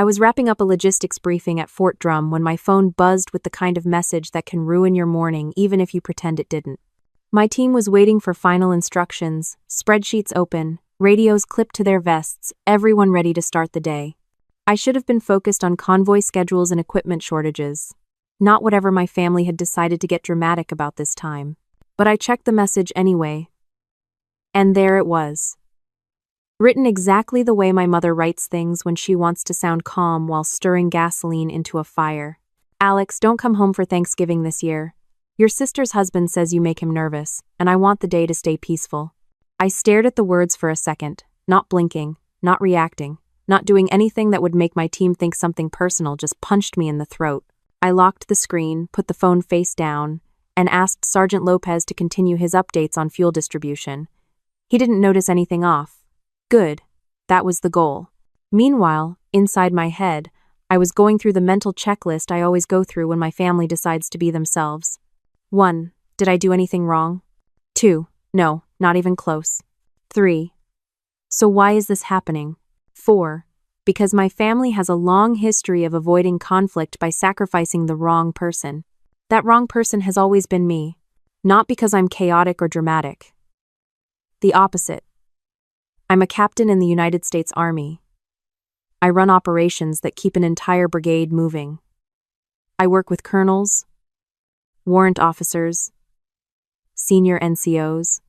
I was wrapping up a logistics briefing at Fort Drum when my phone buzzed with the kind of message that can ruin your morning even if you pretend it didn't. My team was waiting for final instructions, spreadsheets open, radios clipped to their vests, everyone ready to start the day. I should have been focused on convoy schedules and equipment shortages, not whatever my family had decided to get dramatic about this time. But I checked the message anyway. And there it was. Written exactly the way my mother writes things when she wants to sound calm while stirring gasoline into a fire. Alex, don't come home for Thanksgiving this year. Your sister's husband says you make him nervous, and I want the day to stay peaceful. I stared at the words for a second, not blinking, not reacting, not doing anything that would make my team think something personal just punched me in the throat. I locked the screen, put the phone face down, and asked Sergeant Lopez to continue his updates on fuel distribution. He didn't notice anything off. Good. That was the goal. Meanwhile, inside my head, I was going through the mental checklist I always go through when my family decides to be themselves. 1. Did I do anything wrong? 2. No, not even close. 3. So why is this happening? 4. Because my family has a long history of avoiding conflict by sacrificing the wrong person. That wrong person has always been me. Not because I'm chaotic or dramatic. The opposite. I'm a captain in the United States Army. I run operations that keep an entire brigade moving. I work with colonels, warrant officers, senior NCOs.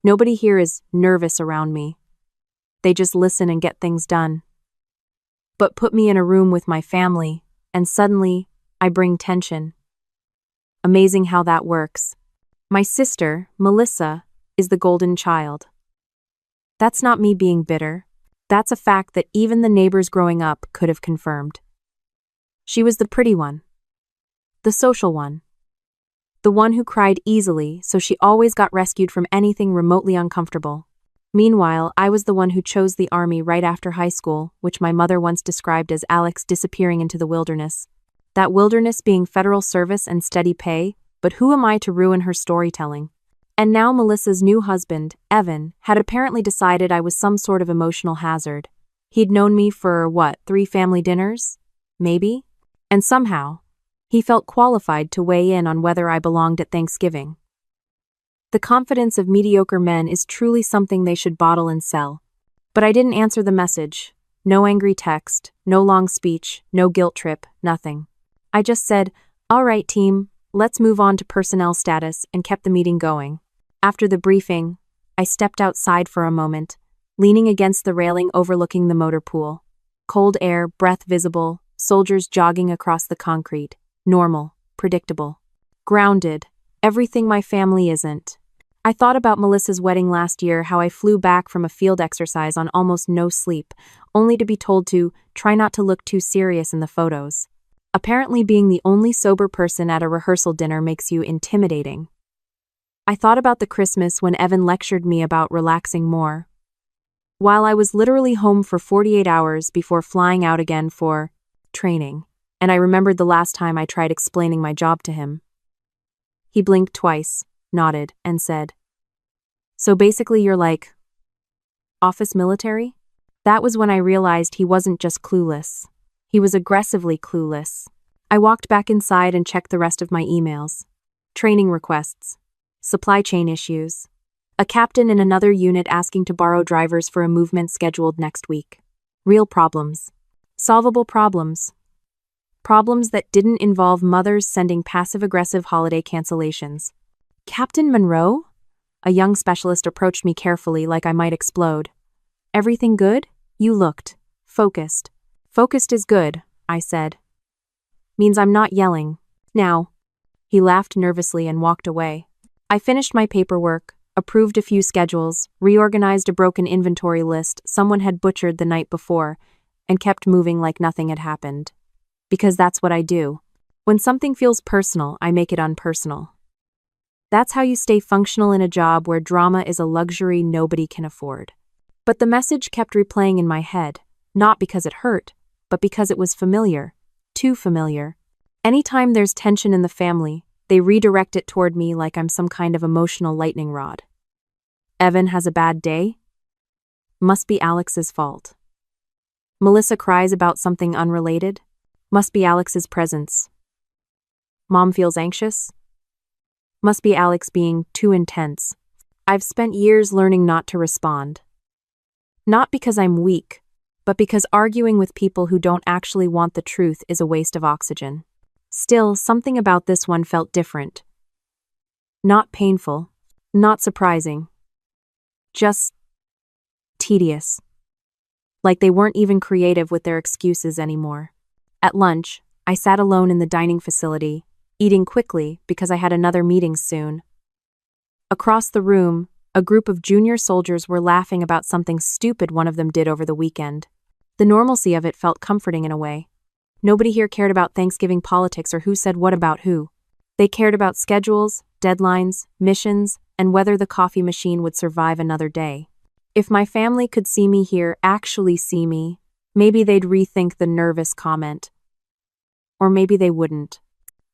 Nobody here is nervous around me. They just listen and get things done. But put me in a room with my family, and suddenly, I bring tension. Amazing how that works. My sister, Melissa, is the golden child. That's not me being bitter. That's a fact that even the neighbors growing up could have confirmed. She was the pretty one. The social one. The one who cried easily, so she always got rescued from anything remotely uncomfortable. Meanwhile, I was the one who chose the army right after high school, which my mother once described as Alex disappearing into the wilderness. That wilderness being federal service and steady pay, but who am I to ruin her storytelling? And now Melissa's new husband, Evan, had apparently decided I was some sort of emotional hazard. He'd known me for, 3 family dinners? Maybe? And somehow, he felt qualified to weigh in on whether I belonged at Thanksgiving. The confidence of mediocre men is truly something they should bottle and sell. But I didn't answer the message. No angry text, no long speech, no guilt trip, nothing. I just said, "All right, team, let's move on to personnel status," and kept the meeting going. After the briefing, I stepped outside for a moment, leaning against the railing overlooking the motor pool. Cold air, breath visible, soldiers jogging across the concrete. Normal, predictable. Grounded, everything my family isn't. I thought about Melissa's wedding last year, how I flew back from a field exercise on almost no sleep, only to be told to try not to look too serious in the photos. Apparently being the only sober person at a rehearsal dinner makes you intimidating. I thought about the Christmas when Evan lectured me about relaxing more, while I was literally home for 48 hours before flying out again for training, and I remembered the last time I tried explaining my job to him. He blinked twice, nodded, and said, "So basically you're like, office military?" That was when I realized he wasn't just clueless. He was aggressively clueless. I walked back inside and checked the rest of my emails. Training requests. Supply chain issues. A captain in another unit asking to borrow drivers for a movement scheduled next week. Real problems. Solvable problems. Problems that didn't involve mothers sending passive-aggressive holiday cancellations. "Captain Monroe?" A young specialist approached me carefully like I might explode. "Everything good?" You looked. Focused. "Focused is good," I said. "Means I'm not yelling. Now." He laughed nervously and walked away. I finished my paperwork, approved a few schedules, reorganized a broken inventory list someone had butchered the night before, and kept moving like nothing had happened. Because that's what I do. When something feels personal, I make it unpersonal. That's how you stay functional in a job where drama is a luxury nobody can afford. But the message kept replaying in my head, not because it hurt, but because it was familiar. Too familiar. Anytime there's tension in the family, they redirect it toward me like I'm some kind of emotional lightning rod. Evan has a bad day? Must be Alex's fault. Melissa cries about something unrelated. Must be Alex's presence. Mom feels anxious. Must be Alex being too intense. I've spent years learning not to respond. Not because I'm weak, but because arguing with people who don't actually want the truth is a waste of oxygen. Still, something about this one felt different. Not painful, not surprising. Just tedious. Like they weren't even creative with their excuses anymore. At lunch, I sat alone in the dining facility, eating quickly because I had another meeting soon. Across the room, a group of junior soldiers were laughing about something stupid one of them did over the weekend. The normalcy of it felt comforting in a way. Nobody here cared about Thanksgiving politics or who said what about who. They cared about schedules, deadlines, missions, and whether the coffee machine would survive another day. If my family could see me here, actually see me, maybe they'd rethink the nervous comment. Or maybe they wouldn't.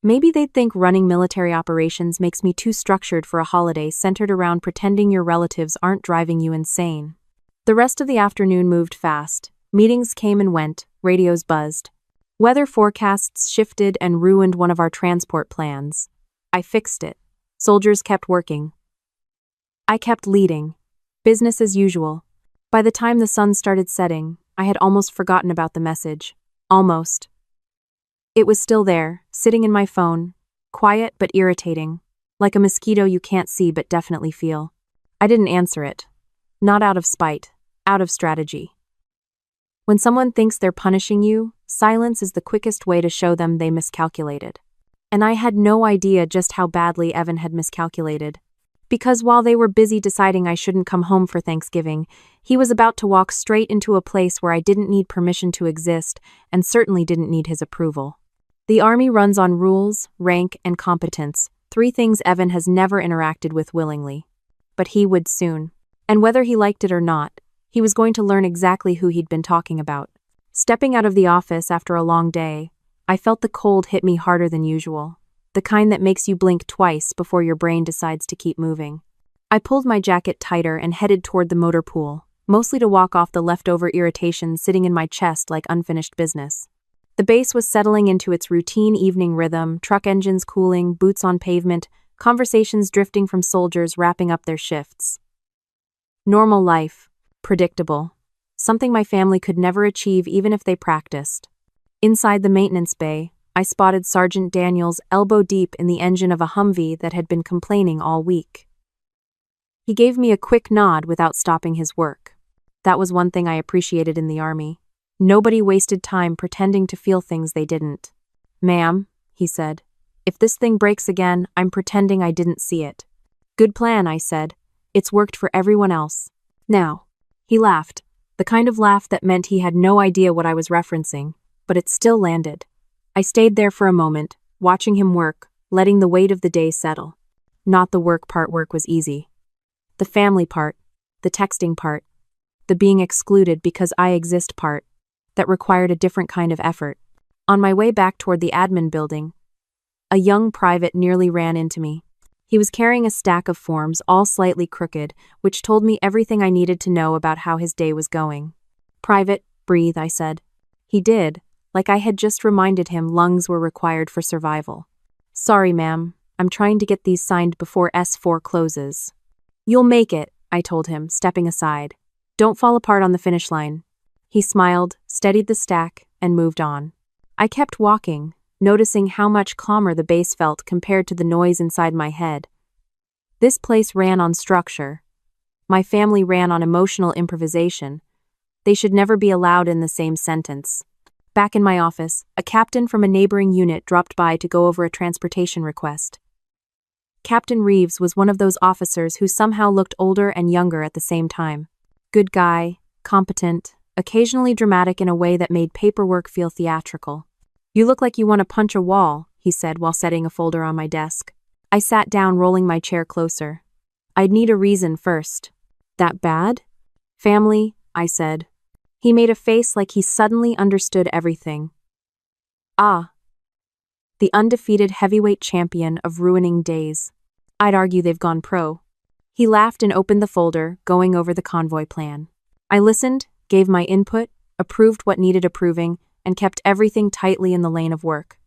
Maybe they'd think running military operations makes me too structured for a holiday centered around pretending your relatives aren't driving you insane. The rest of the afternoon moved fast. Meetings came and went, radios buzzed. Weather forecasts shifted and ruined one of our transport plans. I fixed it. Soldiers kept working. I kept leading. Business as usual. By the time the sun started setting, I had almost forgotten about the message. Almost. It was still there, sitting in my phone, quiet but irritating, like a mosquito you can't see but definitely feel. I didn't answer it. Not out of spite, out of strategy. When someone thinks they're punishing you, silence is the quickest way to show them they miscalculated. And I had no idea just how badly Evan had miscalculated. Because while they were busy deciding I shouldn't come home for Thanksgiving, he was about to walk straight into a place where I didn't need permission to exist and certainly didn't need his approval. The Army runs on rules, rank, and competence, 3 things Evan has never interacted with willingly. But he would soon. And whether he liked it or not, he was going to learn exactly who he'd been talking about. Stepping out of the office after a long day, I felt the cold hit me harder than usual, the kind that makes you blink twice before your brain decides to keep moving. I pulled my jacket tighter and headed toward the motor pool, mostly to walk off the leftover irritation sitting in my chest like unfinished business. The base was settling into its routine evening rhythm, truck engines cooling, boots on pavement, conversations drifting from soldiers wrapping up their shifts. Normal life. Predictable. Something my family could never achieve even if they practiced. Inside the maintenance bay, I spotted Sergeant Daniels elbow deep in the engine of a Humvee that had been complaining all week. He gave me a quick nod without stopping his work. That was one thing I appreciated in the Army. Nobody wasted time pretending to feel things they didn't. "Ma'am," he said, "if this thing breaks again, I'm pretending I didn't see it." "Good plan," I said. "It's worked for everyone else." Now. He laughed, the kind of laugh that meant he had no idea what I was referencing, but it still landed. I stayed there for a moment, watching him work, letting the weight of the day settle. Not the work was easy. The family part, the texting part, the being excluded because I exist part, that required a different kind of effort. On my way back toward the admin building, a young private nearly ran into me. He was carrying a stack of forms, all slightly crooked, which told me everything I needed to know about how his day was going. "Private, breathe," I said. He did, like I had just reminded him lungs were required for survival. "Sorry, ma'am, I'm trying to get these signed before S4 closes." "You'll make it," I told him, stepping aside. "Don't fall apart on the finish line." He smiled, steadied the stack, and moved on. I kept walking, noticing how much calmer the base felt compared to the noise inside my head. This place ran on structure. My family ran on emotional improvisation. They should never be allowed in the same sentence. Back in my office, a captain from a neighboring unit dropped by to go over a transportation request. Captain Reeves was one of those officers who somehow looked older and younger at the same time. Good guy, competent, occasionally dramatic in a way that made paperwork feel theatrical. "You look like you want to punch a wall," he said while setting a folder on my desk. I sat down, rolling my chair closer. "I'd need a reason first." "That bad?" "Family," I said. He made a face like he suddenly understood everything. "Ah. The undefeated heavyweight champion of ruining days. I'd argue they've gone pro." He laughed and opened the folder, going over the convoy plan. I listened, gave my input, approved what needed approving, and kept everything tightly in the lane of work.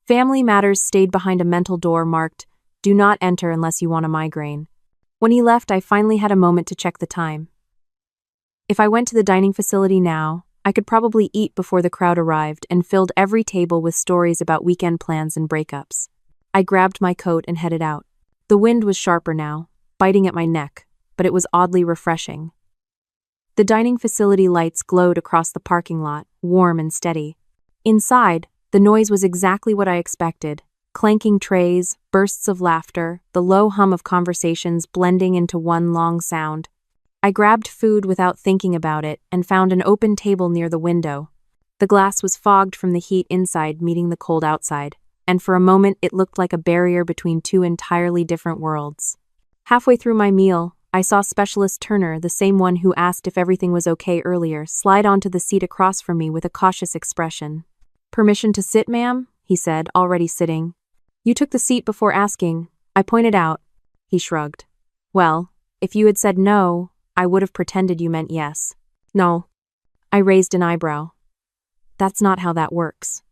Family Matters stayed behind a mental door marked, "Do not enter unless you want a migraine." When he left, I finally had a moment to check the time. If I went to the dining facility now, I could probably eat before the crowd arrived and filled every table with stories about weekend plans and breakups. I grabbed my coat and headed out. The wind was sharper now, biting at my neck, but it was oddly refreshing. The dining facility lights glowed across the parking lot, warm and steady. Inside, the noise was exactly what I expected. Clanking trays, bursts of laughter, the low hum of conversations blending into one long sound. I grabbed food without thinking about it and found an open table near the window. The glass was fogged from the heat inside meeting the cold outside, and for a moment it looked like a barrier between two entirely different worlds. Halfway through my meal, I saw Specialist Turner, the same one who asked if everything was okay earlier, slide onto the seat across from me with a cautious expression. "Permission to sit, ma'am?" he said, already sitting. "You took the seat before asking," I pointed out. He shrugged. "Well, if you had said no, I would have pretended you meant yes." "No." I raised an eyebrow. "That's not how that works."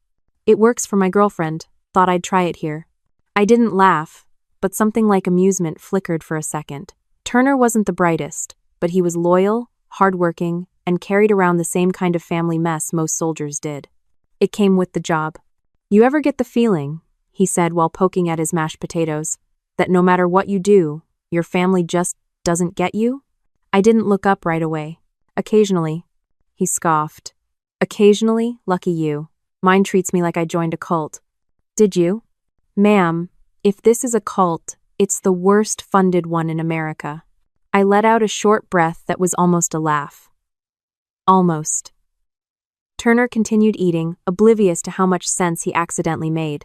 "It works for my girlfriend. Thought I'd try it here." I didn't laugh, but something like amusement flickered for a second. Turner wasn't the brightest, but he was loyal, hardworking, and carried around the same kind of family mess most soldiers did. It came with the job. "You ever get the feeling," he said while poking at his mashed potatoes, "that no matter what you do, your family just doesn't get you?" I didn't look up right away. "Occasionally," he scoffed. "Occasionally? Lucky you. Mine treats me like I joined a cult." "Did you?" "Ma'am, if this is a cult, it's the worst funded one in America." I let out a short breath that was almost a laugh. Almost. Turner continued eating, oblivious to how much sense he accidentally made.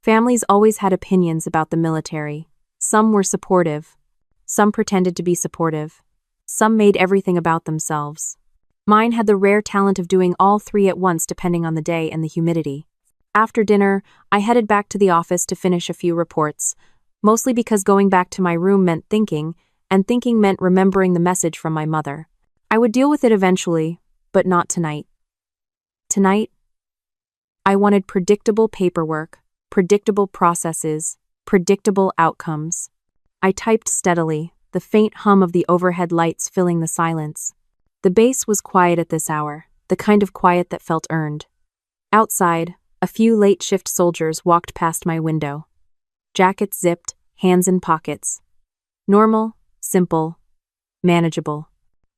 Families always had opinions about the military. Some were supportive. Some pretended to be supportive. Some made everything about themselves. Mine had the rare talent of doing all three at once depending on the day and the humidity. After dinner, I headed back to the office to finish a few reports, mostly because going back to my room meant thinking, and thinking meant remembering the message from my mother. I would deal with it eventually, but not tonight. Tonight, I wanted predictable paperwork, predictable processes, predictable outcomes. I typed steadily, the faint hum of the overhead lights filling the silence. The base was quiet at this hour, the kind of quiet that felt earned. Outside, a few late-shift soldiers walked past my window. Jackets zipped, hands in pockets. Normal, simple, manageable.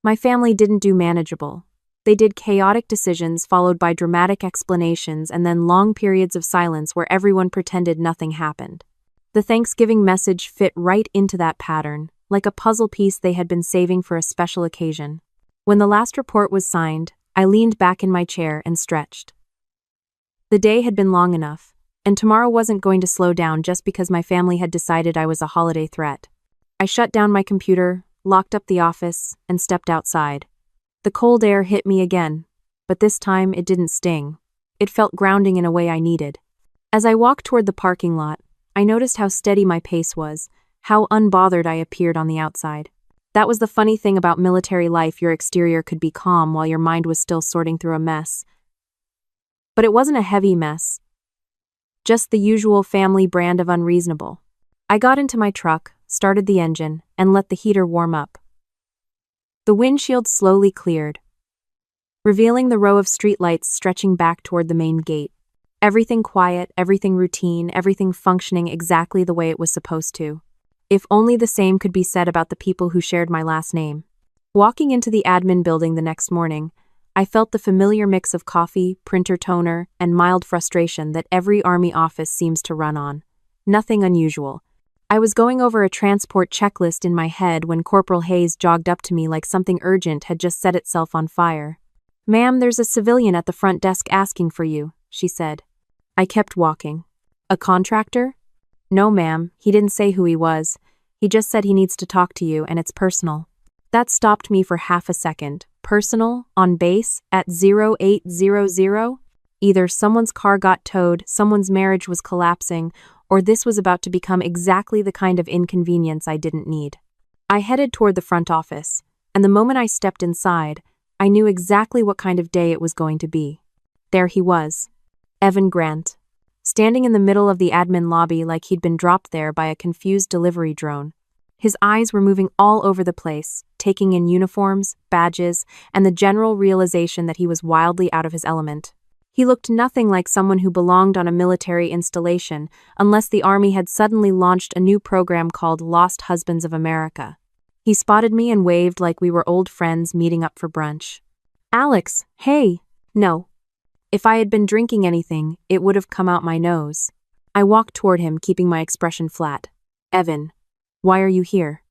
My family didn't do manageable. They did chaotic decisions followed by dramatic explanations and then long periods of silence where everyone pretended nothing happened. The Thanksgiving message fit right into that pattern, like a puzzle piece they had been saving for a special occasion. When the last report was signed, I leaned back in my chair and stretched. The day had been long enough, and tomorrow wasn't going to slow down just because my family had decided I was a holiday threat. I shut down my computer, locked up the office, and stepped outside. The cold air hit me again, but this time it didn't sting. It felt grounding in a way I needed. As I walked toward the parking lot, I noticed how steady my pace was, how unbothered I appeared on the outside. That was the funny thing about military life, your exterior could be calm while your mind was still sorting through a mess. But it wasn't a heavy mess. Just the usual family brand of unreasonable. I got into my truck, started the engine, and let the heater warm up. The windshield slowly cleared, revealing the row of streetlights stretching back toward the main gate. Everything quiet, everything routine, everything functioning exactly the way it was supposed to. If only the same could be said about the people who shared my last name. Walking into the admin building the next morning, I felt the familiar mix of coffee, printer toner, and mild frustration that every Army office seems to run on. Nothing unusual. I was going over a transport checklist in my head when Corporal Hayes jogged up to me like something urgent had just set itself on fire. "Ma'am, there's a civilian at the front desk asking for you," she said. I kept walking. "A contractor?" "No, ma'am, he didn't say who he was. He just said he needs to talk to you and it's personal." That stopped me for half a second. Personal? On base? At 0800? Either someone's car got towed, someone's marriage was collapsing, or this was about to become exactly the kind of inconvenience I didn't need. I headed toward the front office, and the moment I stepped inside, I knew exactly what kind of day it was going to be. There he was, Evan Grant, standing in the middle of the admin lobby like he'd been dropped there by a confused delivery drone. His eyes were moving all over the place, taking in uniforms, badges, and the general realization that he was wildly out of his element. He looked nothing like someone who belonged on a military installation, unless the Army had suddenly launched a new program called Lost Husbands of America. He spotted me and waved like we were old friends meeting up for brunch. "Alex, hey!" No. If I had been drinking anything, it would have come out my nose. I walked toward him, keeping my expression flat. "Evan, why are you here?"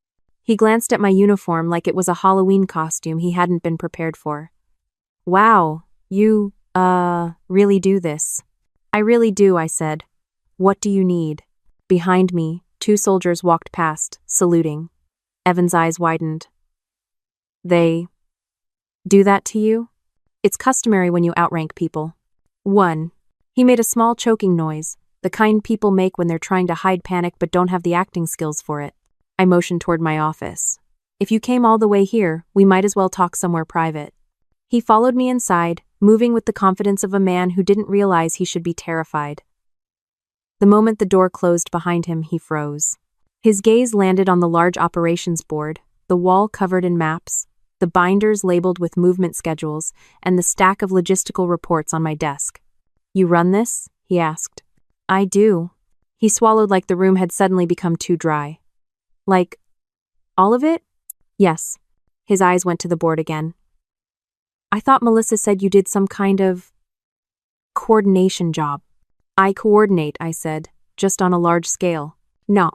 He glanced at my uniform like it was a Halloween costume he hadn't been prepared for. "Wow, you, really do this." "I really do," I said. "What do you need?" Behind me, 2 soldiers walked past, saluting. Evan's eyes widened. "They do that to you?" "It's customary when you outrank people." 1. He made a small choking noise, the kind people make when they're trying to hide panic but don't have the acting skills for it. I motioned toward my office. "If you came all the way here, we might as well talk somewhere private." He followed me inside, moving with the confidence of a man who didn't realize he should be terrified. The moment the door closed behind him, he froze. His gaze landed on the large operations board, the wall covered in maps, the binders labeled with movement schedules, and the stack of logistical reports on my desk. "You run this?" he asked. "I do." He swallowed like the room had suddenly become too dry. "Like, all of it?" "Yes." His eyes went to the board again. "I thought Melissa said you did some kind of coordination job." "I coordinate," I said, "just on a large scale." "No."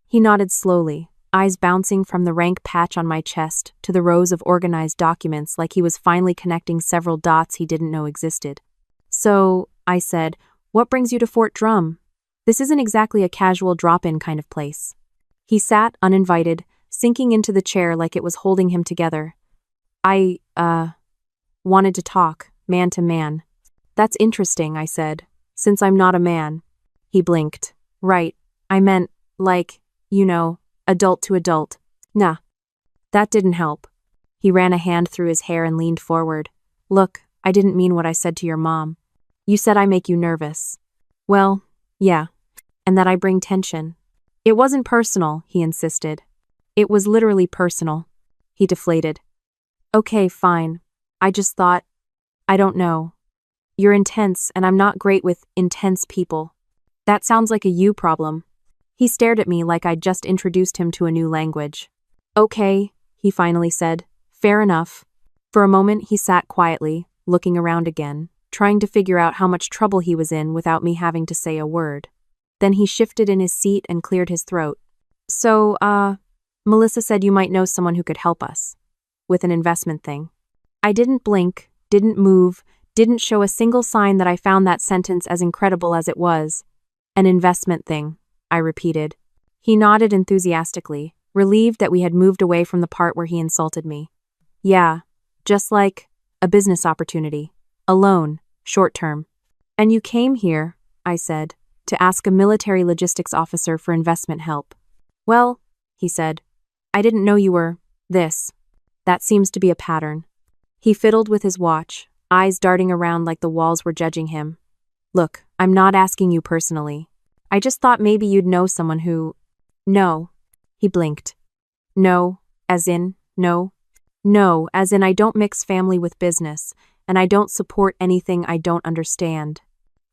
He nodded slowly, eyes bouncing from the rank patch on my chest to the rows of organized documents like he was finally connecting several dots he didn't know existed. "So," I said, "what brings you to Fort Drum? This isn't exactly a casual drop-in kind of place." He sat, uninvited, sinking into the chair like it was holding him together. "I, wanted to talk, man to man." "That's interesting," I said, "since I'm not a man." He blinked. "Right, I meant, like, you know, adult to adult." "Nah." That didn't help. He ran a hand through his hair and leaned forward. "Look, I didn't mean what I said to your mom. You said I make you nervous." "Well, yeah. And that I bring tension." "It wasn't personal," he insisted. "It was literally personal." He deflated. "Okay, fine. I just thought, I don't know. You're intense, and I'm not great with intense people." "That sounds like a you problem." He stared at me like I'd just introduced him to a new language. "Okay," he finally said. "Fair enough." For a moment he sat quietly, looking around again, trying to figure out how much trouble he was in without me having to say a word. Then he shifted in his seat and cleared his throat. "So, Melissa said you might know someone who could help us. With an investment thing." I didn't blink, didn't move, didn't show a single sign that I found that sentence as incredible as it was. "An investment thing," I repeated. He nodded enthusiastically, relieved that we had moved away from the part where he insulted me. "Yeah, just like a business opportunity. A loan, short term." "And you came here," I said, "to ask a military logistics officer for investment help." "Well," he said, "I didn't know you were this. That seems to be a pattern." He fiddled with his watch, eyes darting around like the walls were judging him. "Look, I'm not asking you personally. I just thought maybe you'd know someone who—" "No." He blinked. "No, as in, no?" "No, as in I don't mix family with business, and I don't support anything I don't understand.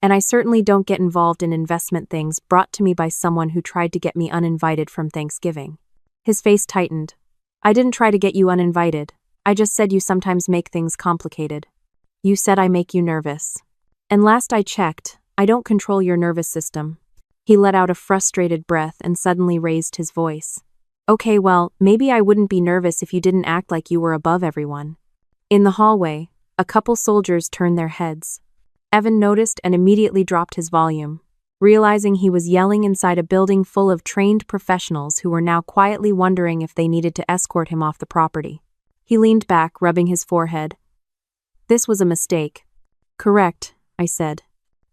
And I certainly don't get involved in investment things brought to me by someone who tried to get me uninvited from Thanksgiving." His face tightened. "I didn't try to get you uninvited. I just said you sometimes make things complicated. You said I make you nervous. And last I checked, I don't control your nervous system." He let out a frustrated breath and suddenly raised his voice. "Okay, well, maybe I wouldn't be nervous if you didn't act like you were above everyone." In the hallway, a couple soldiers turned their heads. Evan noticed and immediately dropped his volume, realizing he was yelling inside a building full of trained professionals who were now quietly wondering if they needed to escort him off the property. He leaned back, rubbing his forehead. "This was a mistake." "Correct," I said.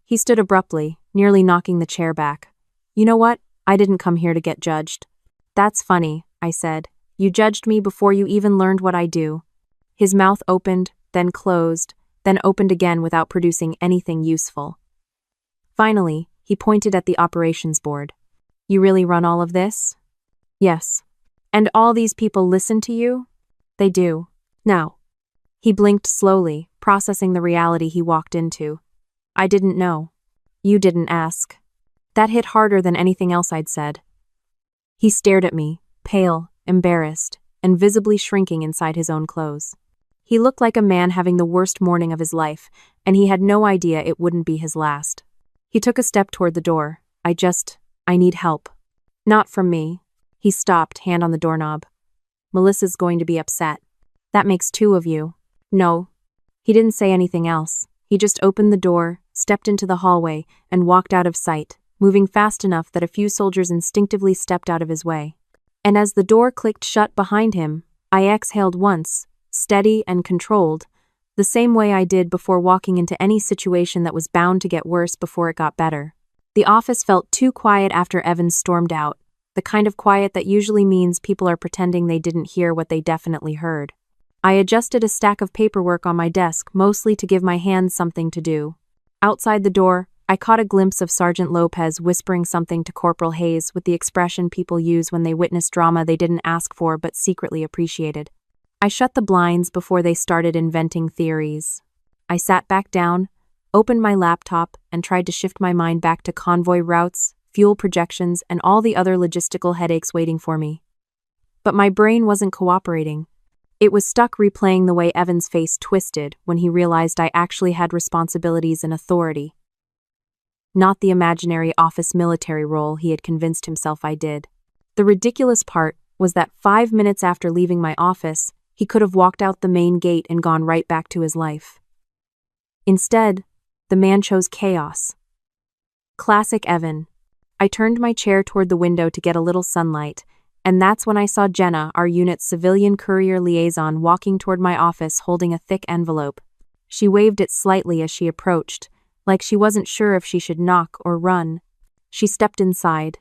He stood abruptly, nearly knocking the chair back. "You know what? I didn't come here to get judged." "That's funny," I said. "You judged me before you even learned what I do." His mouth opened, then closed, then opened again without producing anything useful. Finally, he pointed at the operations board. You really run all of this? Yes. And all these people listen to you? They do. Now. He blinked slowly, processing the reality he walked into. I didn't know. You didn't ask. That hit harder than anything else I'd said. He stared at me, pale, embarrassed, and visibly shrinking inside his own clothes. He looked like a man having the worst morning of his life, and he had no idea it wouldn't be his last. He took a step toward the door. I need help. Not from me. He stopped, hand on the doorknob. Melissa's going to be upset. That makes two of you. No. He didn't say anything else. He just opened the door, stepped into the hallway, and walked out of sight, moving fast enough that a few soldiers instinctively stepped out of his way. And as the door clicked shut behind him, I exhaled once, steady and controlled, the same way I did before walking into any situation that was bound to get worse before it got better. The office felt too quiet after Evans stormed out, the kind of quiet that usually means people are pretending they didn't hear what they definitely heard. I adjusted a stack of paperwork on my desk, mostly to give my hands something to do. Outside the door, I caught a glimpse of Sergeant Lopez whispering something to Corporal Hayes with the expression people use when they witness drama they didn't ask for but secretly appreciated. I shut the blinds before they started inventing theories. I sat back down, opened my laptop, and tried to shift my mind back to convoy routes, fuel projections, and all the other logistical headaches waiting for me. But my brain wasn't cooperating. It was stuck replaying the way Evan's face twisted when he realized I actually had responsibilities and authority. Not the imaginary office military role he had convinced himself I did. The ridiculous part was that 5 minutes after leaving my office, he could have walked out the main gate and gone right back to his life. Instead, the man chose chaos. Classic Evan. I turned my chair toward the window to get a little sunlight, and that's when I saw Jenna, our unit's civilian courier liaison, walking toward my office holding a thick envelope. She waved it slightly as she approached, like she wasn't sure if she should knock or run. She stepped inside.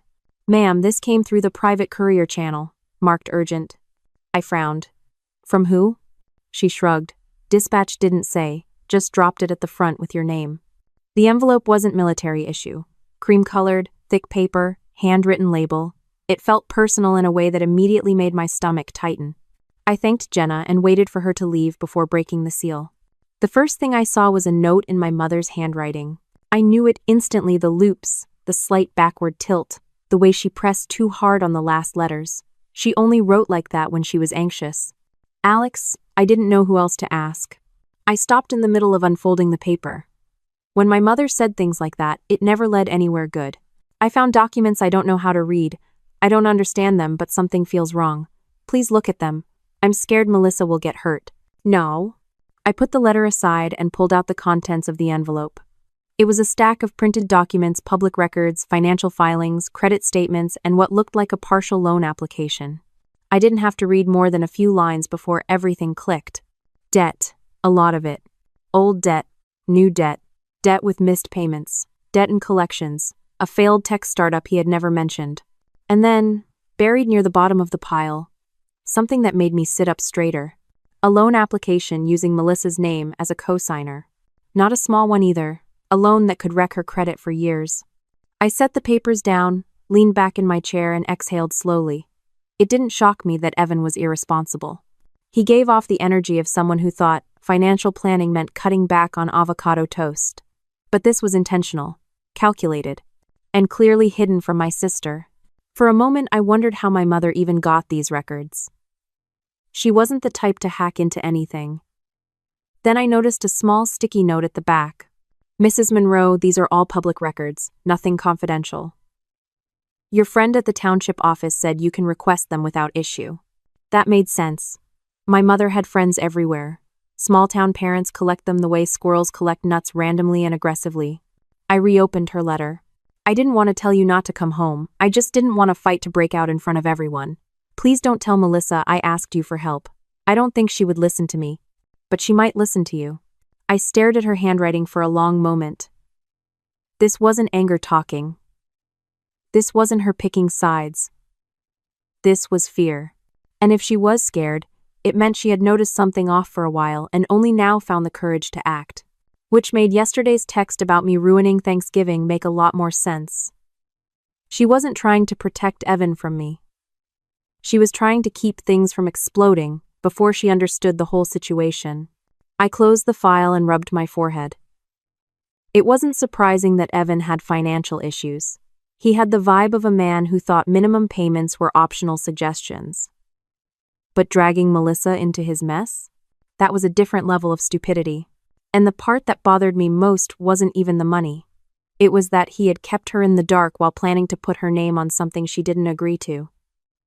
Ma'am, this came through the private courier channel, marked urgent. I frowned. From who? She shrugged. Dispatch didn't say, just dropped it at the front with your name. The envelope wasn't military issue. Cream-colored, thick paper, handwritten label. It felt personal in a way that immediately made my stomach tighten. I thanked Jenna and waited for her to leave before breaking the seal. The first thing I saw was a note in my mother's handwriting. I knew it instantly, the loops, the slight backward tilt, the way she pressed too hard on the last letters. She only wrote like that when she was anxious. Alex, I didn't know who else to ask. I stopped in the middle of unfolding the paper. When my mother said things like that, it never led anywhere good. I found documents I don't know how to read. I don't understand them, but something feels wrong. Please look at them. I'm scared Melissa will get hurt. No. I put the letter aside and pulled out the contents of the envelope. It was a stack of printed documents, public records, financial filings, credit statements, and what looked like a partial loan application. I didn't have to read more than a few lines before everything clicked. Debt. A lot of it. Old debt. New debt. Debt with missed payments. Debt and collections. A failed tech startup he had never mentioned. And then, buried near the bottom of the pile, something that made me sit up straighter. A loan application using Melissa's name as a cosigner. Not a small one either, a loan that could wreck her credit for years. I set the papers down, leaned back in my chair, and exhaled slowly. It didn't shock me that Evan was irresponsible. He gave off the energy of someone who thought financial planning meant cutting back on avocado toast. But this was intentional, calculated, and clearly hidden from my sister. For a moment, I wondered how my mother even got these records. She wasn't the type to hack into anything. Then I noticed a small sticky note at the back. Mrs. Monroe, these are all public records, nothing confidential. Your friend at the township office said you can request them without issue. That made sense. My mother had friends everywhere. Small-town parents collect them the way squirrels collect nuts randomly and aggressively. I reopened her letter. I didn't want to tell you not to come home. I just didn't want a fight to break out in front of everyone. Please don't tell Melissa I asked you for help. I don't think she would listen to me. But she might listen to you. I stared at her handwriting for a long moment. This wasn't anger talking. This wasn't her picking sides. This was fear. And if she was scared, It meant she had noticed something off for a while and only now found the courage to act. Which made yesterday's text about me ruining Thanksgiving make a lot more sense. She wasn't trying to protect Evan from me. She was trying to keep things from exploding before she understood the whole situation. I closed the file and rubbed my forehead. It wasn't surprising that Evan had financial issues. He had the vibe of a man who thought minimum payments were optional suggestions. But dragging Melissa into his mess? That was a different level of stupidity. And the part that bothered me most wasn't even the money. It was that he had kept her in the dark while planning to put her name on something she didn't agree to.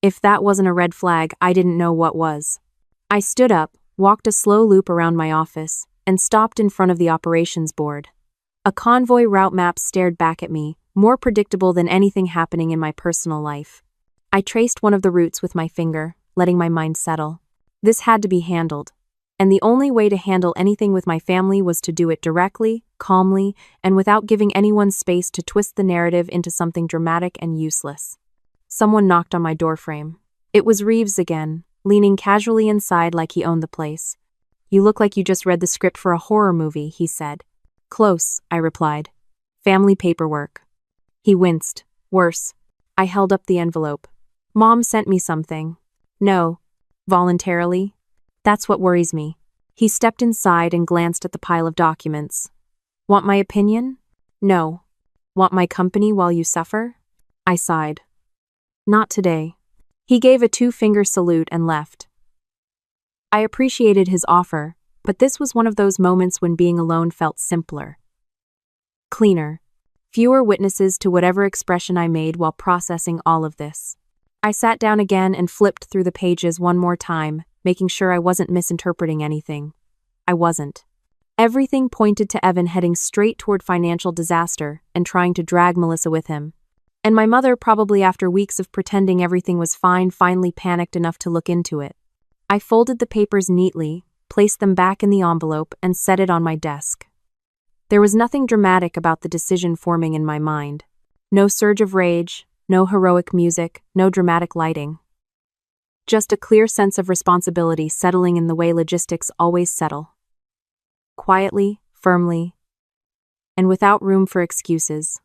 If that wasn't a red flag, I didn't know what was. I stood up, walked a slow loop around my office, and stopped in front of the operations board. A convoy route map stared back at me, more predictable than anything happening in my personal life. I traced one of the routes with my finger, letting my mind settle. This had to be handled. And the only way to handle anything with my family was to do it directly, calmly, and without giving anyone space to twist the narrative into something dramatic and useless. Someone knocked on my doorframe. It was Reeves again, leaning casually inside like he owned the place. "You look like you just read the script for a horror movie," he said. "Close," I replied. "Family paperwork." He winced. "Worse." I held up the envelope. "Mom sent me something." "No." "Voluntarily?" "That's what worries me." He stepped inside and glanced at the pile of documents. "Want my opinion?" "No." "Want my company while you suffer?" I sighed. "Not today." He gave a two-finger salute and left. I appreciated his offer, but this was one of those moments when being alone felt simpler. Cleaner. Fewer witnesses to whatever expression I made while processing all of this. I sat down again and flipped through the pages one more time, making sure I wasn't misinterpreting anything. I wasn't. Everything pointed to Evan heading straight toward financial disaster and trying to drag Melissa with him. And my mother, probably after weeks of pretending everything was fine, finally panicked enough to look into it. I folded the papers neatly, placed them back in the envelope, and set it on my desk. There was nothing dramatic about the decision forming in my mind. No surge of rage, no heroic music, no dramatic lighting. Just a clear sense of responsibility settling in the way logistics always settle. Quietly, firmly, and without room for excuses.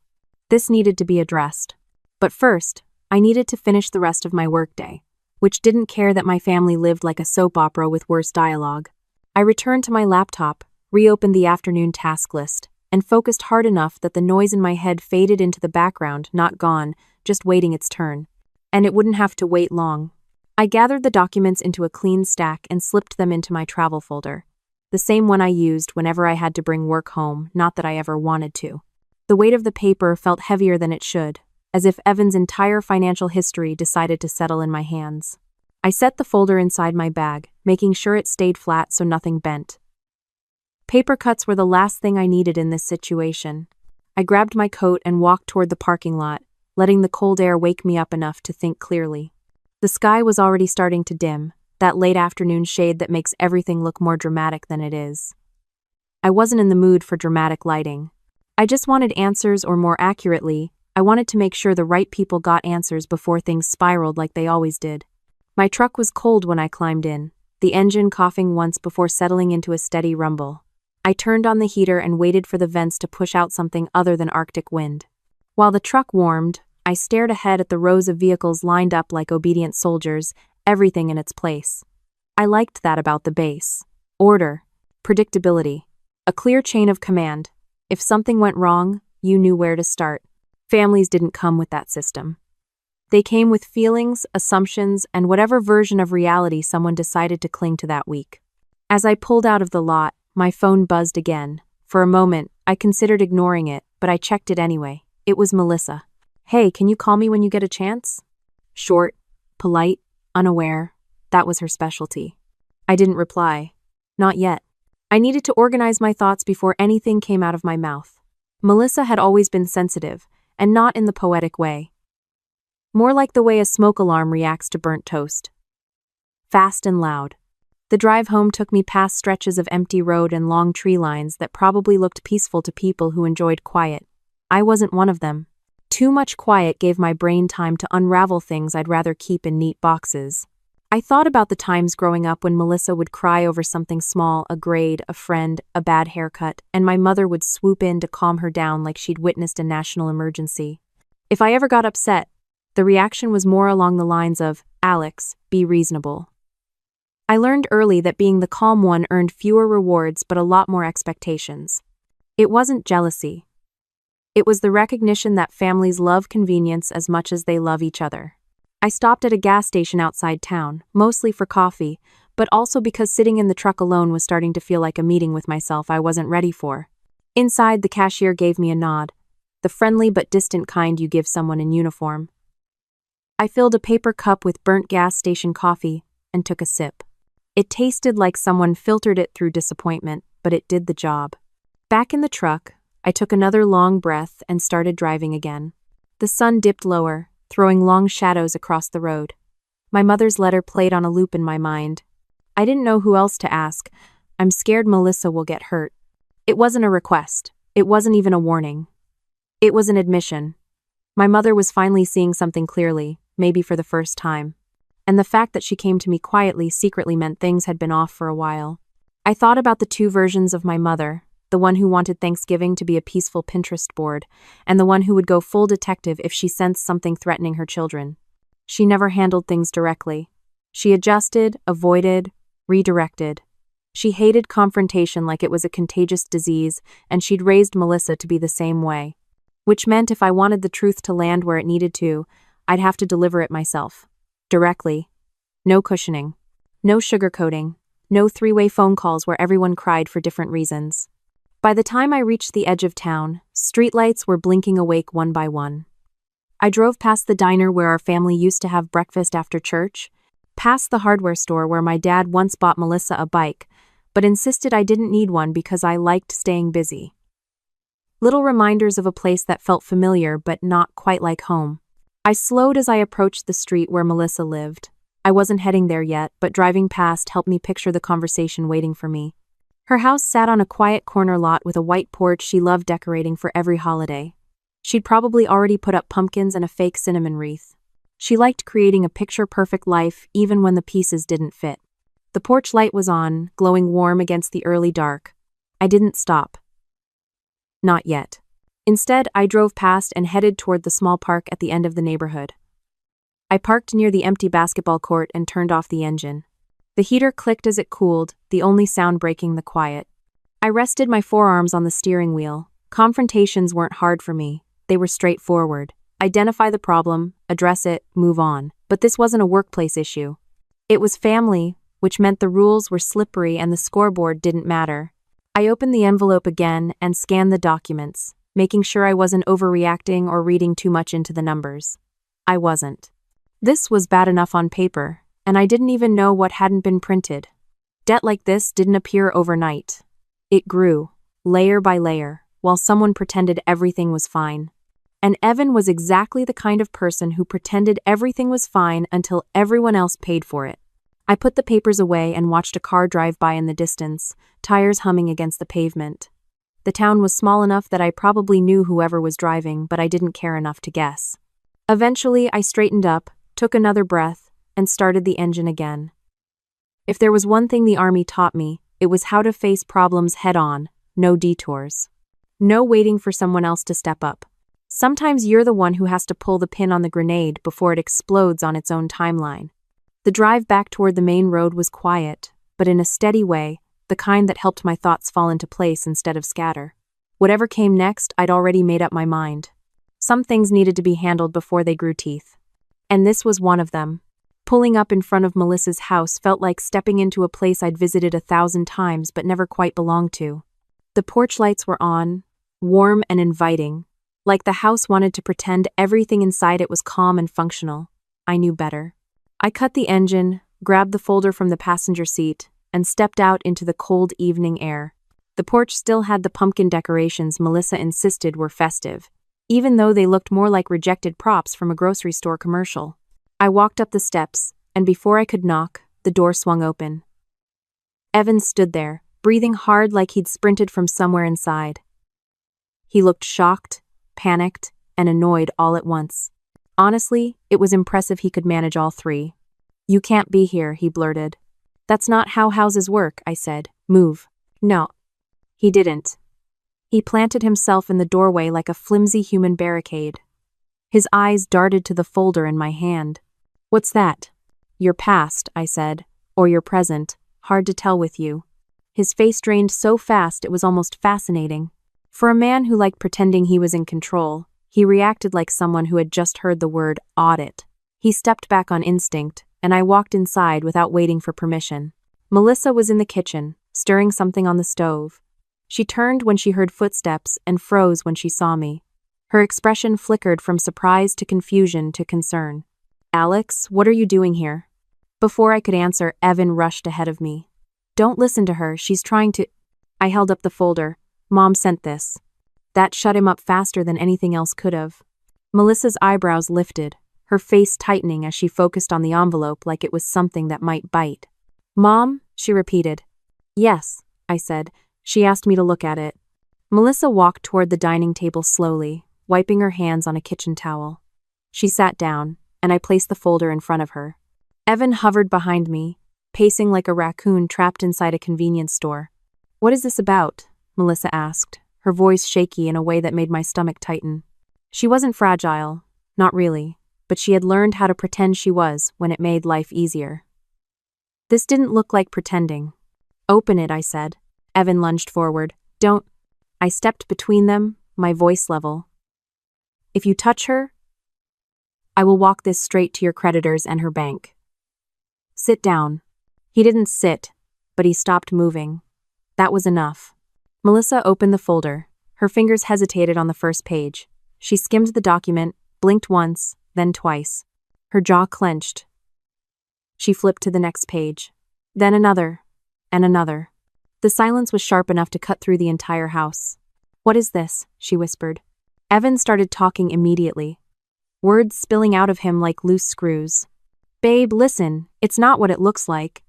This needed to be addressed. But first, I needed to finish the rest of my workday, which didn't care that my family lived like a soap opera with worse dialogue. I returned to my laptop, reopened the afternoon task list, and focused hard enough that the noise in my head faded into the background, not gone, just waiting its turn. And it wouldn't have to wait long. I gathered the documents into a clean stack and slipped them into my travel folder. The same one I used whenever I had to bring work home, not that I ever wanted to. The weight of the paper felt heavier than it should, as if Evan's entire financial history decided to settle in my hands. I set the folder inside my bag, making sure it stayed flat so nothing bent. Paper cuts were the last thing I needed in this situation. I grabbed my coat and walked toward the parking lot, letting the cold air wake me up enough to think clearly. The sky was already starting to dim, that late afternoon shade that makes everything look more dramatic than it is. I wasn't in the mood for dramatic lighting. I just wanted answers, or more accurately, I wanted to make sure the right people got answers before things spiraled like they always did. My truck was cold when I climbed in, the engine coughing once before settling into a steady rumble. I turned on the heater and waited for the vents to push out something other than Arctic wind. While the truck warmed, I stared ahead at the rows of vehicles lined up like obedient soldiers, everything in its place. I liked that about the base. Order, predictability, a clear chain of command. If something went wrong, you knew where to start. Families didn't come with that system. They came with feelings, assumptions, and whatever version of reality someone decided to cling to that week. As I pulled out of the lot, my phone buzzed again. For a moment, I considered ignoring it, but I checked it anyway. It was Melissa. "Hey, can you call me when you get a chance?" Short, polite, unaware. That was her specialty. I didn't reply. Not yet. I needed to organize my thoughts before anything came out of my mouth. Melissa had always been sensitive, and not in the poetic way. More like the way a smoke alarm reacts to burnt toast. Fast and loud. The drive home took me past stretches of empty road and long tree lines that probably looked peaceful to people who enjoyed quiet. I wasn't one of them. Too much quiet gave my brain time to unravel things I'd rather keep in neat boxes. I thought about the times growing up when Melissa would cry over something small, a grade, a friend, a bad haircut, and my mother would swoop in to calm her down like she'd witnessed a national emergency. If I ever got upset, the reaction was more along the lines of, "Alex, be reasonable." I learned early that being the calm one earned fewer rewards but a lot more expectations. It wasn't jealousy. It was the recognition that families love convenience as much as they love each other. I stopped at a gas station outside town, mostly for coffee, but also because sitting in the truck alone was starting to feel like a meeting with myself I wasn't ready for. Inside, the cashier gave me a nod, the friendly but distant kind you give someone in uniform. I filled a paper cup with burnt gas station coffee and took a sip. It tasted like someone filtered it through disappointment, but it did the job. Back in the truck, I took another long breath and started driving again. The sun dipped lower, throwing long shadows across the road. My mother's letter played on a loop in my mind. I didn't know who else to ask. I'm scared Melissa will get hurt. It wasn't a request. It wasn't even a warning. It was an admission. My mother was finally seeing something clearly, maybe for the first time. And the fact that she came to me quietly secretly meant things had been off for a while. I thought about the two versions of my mother, the one who wanted Thanksgiving to be a peaceful Pinterest board, and the one who would go full detective if she sensed something threatening her children. She never handled things directly. She adjusted, avoided, redirected. She hated confrontation like it was a contagious disease, and she'd raised Melissa to be the same way. Which meant if I wanted the truth to land where it needed to, I'd have to deliver it myself. Directly. No cushioning. No sugarcoating. No three-way phone calls where everyone cried for different reasons. By the time I reached the edge of town, streetlights were blinking awake one by one. I drove past the diner where our family used to have breakfast after church, past the hardware store where my dad once bought Melissa a bike, but insisted I didn't need one because I liked staying busy. Little reminders of a place that felt familiar but not quite like home. I slowed as I approached the street where Melissa lived. I wasn't heading there yet, but driving past helped me picture the conversation waiting for me. Her house sat on a quiet corner lot with a white porch she loved decorating for every holiday. She'd probably already put up pumpkins and a fake cinnamon wreath. She liked creating a picture-perfect life even when the pieces didn't fit. The porch light was on, glowing warm against the early dark. I didn't stop. Not yet. Instead, I drove past and headed toward the small park at the end of the neighborhood. I parked near the empty basketball court and turned off the engine. The heater clicked as it cooled, the only sound breaking the quiet. I rested my forearms on the steering wheel. Confrontations weren't hard for me. They were straightforward. Identify the problem, address it, move on. But this wasn't a workplace issue. It was family, which meant the rules were slippery and the scoreboard didn't matter. I opened the envelope again and scanned the documents, making sure I wasn't overreacting or reading too much into the numbers. I wasn't. This was bad enough on paper, and I didn't even know what hadn't been printed. Debt like this didn't appear overnight. It grew, layer by layer, while someone pretended everything was fine. And Evan was exactly the kind of person who pretended everything was fine until everyone else paid for it. I put the papers away and watched a car drive by in the distance, tires humming against the pavement. The town was small enough that I probably knew whoever was driving, but I didn't care enough to guess. Eventually, I straightened up, took another breath, and started the engine again. If there was one thing the Army taught me, it was how to face problems head-on, no detours. No waiting for someone else to step up. Sometimes you're the one who has to pull the pin on the grenade before it explodes on its own timeline. The drive back toward the main road was quiet, but in a steady way, the kind that helped my thoughts fall into place instead of scatter. Whatever came next, I'd already made up my mind. Some things needed to be handled before they grew teeth. And this was one of them. Pulling up in front of Melissa's house felt like stepping into a place I'd visited 1,000 times but never quite belonged to. The porch lights were on, warm and inviting, like the house wanted to pretend everything inside it was calm and functional. I knew better. I cut the engine, grabbed the folder from the passenger seat, and stepped out into the cold evening air. The porch still had the pumpkin decorations Melissa insisted were festive, even though they looked more like rejected props from a grocery store commercial. I walked up the steps, and before I could knock, the door swung open. Evan stood there, breathing hard like he'd sprinted from somewhere inside. He looked shocked, panicked, and annoyed all at once. Honestly, it was impressive he could manage all three. You can't be here, he blurted. That's not how houses work, I said. Move. No. He didn't. He planted himself in the doorway like a flimsy human barricade. His eyes darted to the folder in my hand. What's that? Your past, I said. Or your present. Hard to tell with you. His face drained so fast it was almost fascinating. For a man who liked pretending he was in control, he reacted like someone who had just heard the word audit. He stepped back on instinct, and I walked inside without waiting for permission. Melissa was in the kitchen, stirring something on the stove. She turned when she heard footsteps and froze when she saw me. Her expression flickered from surprise to confusion to concern. Alex, what are you doing here? Before I could answer, Evan rushed ahead of me. Don't listen to her, she's trying to… I held up the folder. Mom sent this. That shut him up faster than anything else could have. Melissa's eyebrows lifted, her face tightening as she focused on the envelope like it was something that might bite. Mom? She repeated. Yes, I said. She asked me to look at it. Melissa walked toward the dining table slowly, wiping her hands on a kitchen towel. She sat down, and I placed the folder in front of her. Evan hovered behind me, pacing like a raccoon trapped inside a convenience store. What is this about? Melissa asked, her voice shaky in a way that made my stomach tighten. She wasn't fragile, not really, but she had learned how to pretend she was when it made life easier. This didn't look like pretending. Open it, I said. Evan lunged forward. Don't. I stepped between them, my voice level. If you touch her, I will walk this straight to your creditors and her bank. Sit down. He didn't sit, but he stopped moving. That was enough. Melissa opened the folder. Her fingers hesitated on the first page. She skimmed the document, blinked once, then twice. Her jaw clenched. She flipped to the next page. Then another, and another. The silence was sharp enough to cut through the entire house. What is this? She whispered. Evan started talking immediately, words spilling out of him like loose screws. Babe, listen, it's not what it looks like.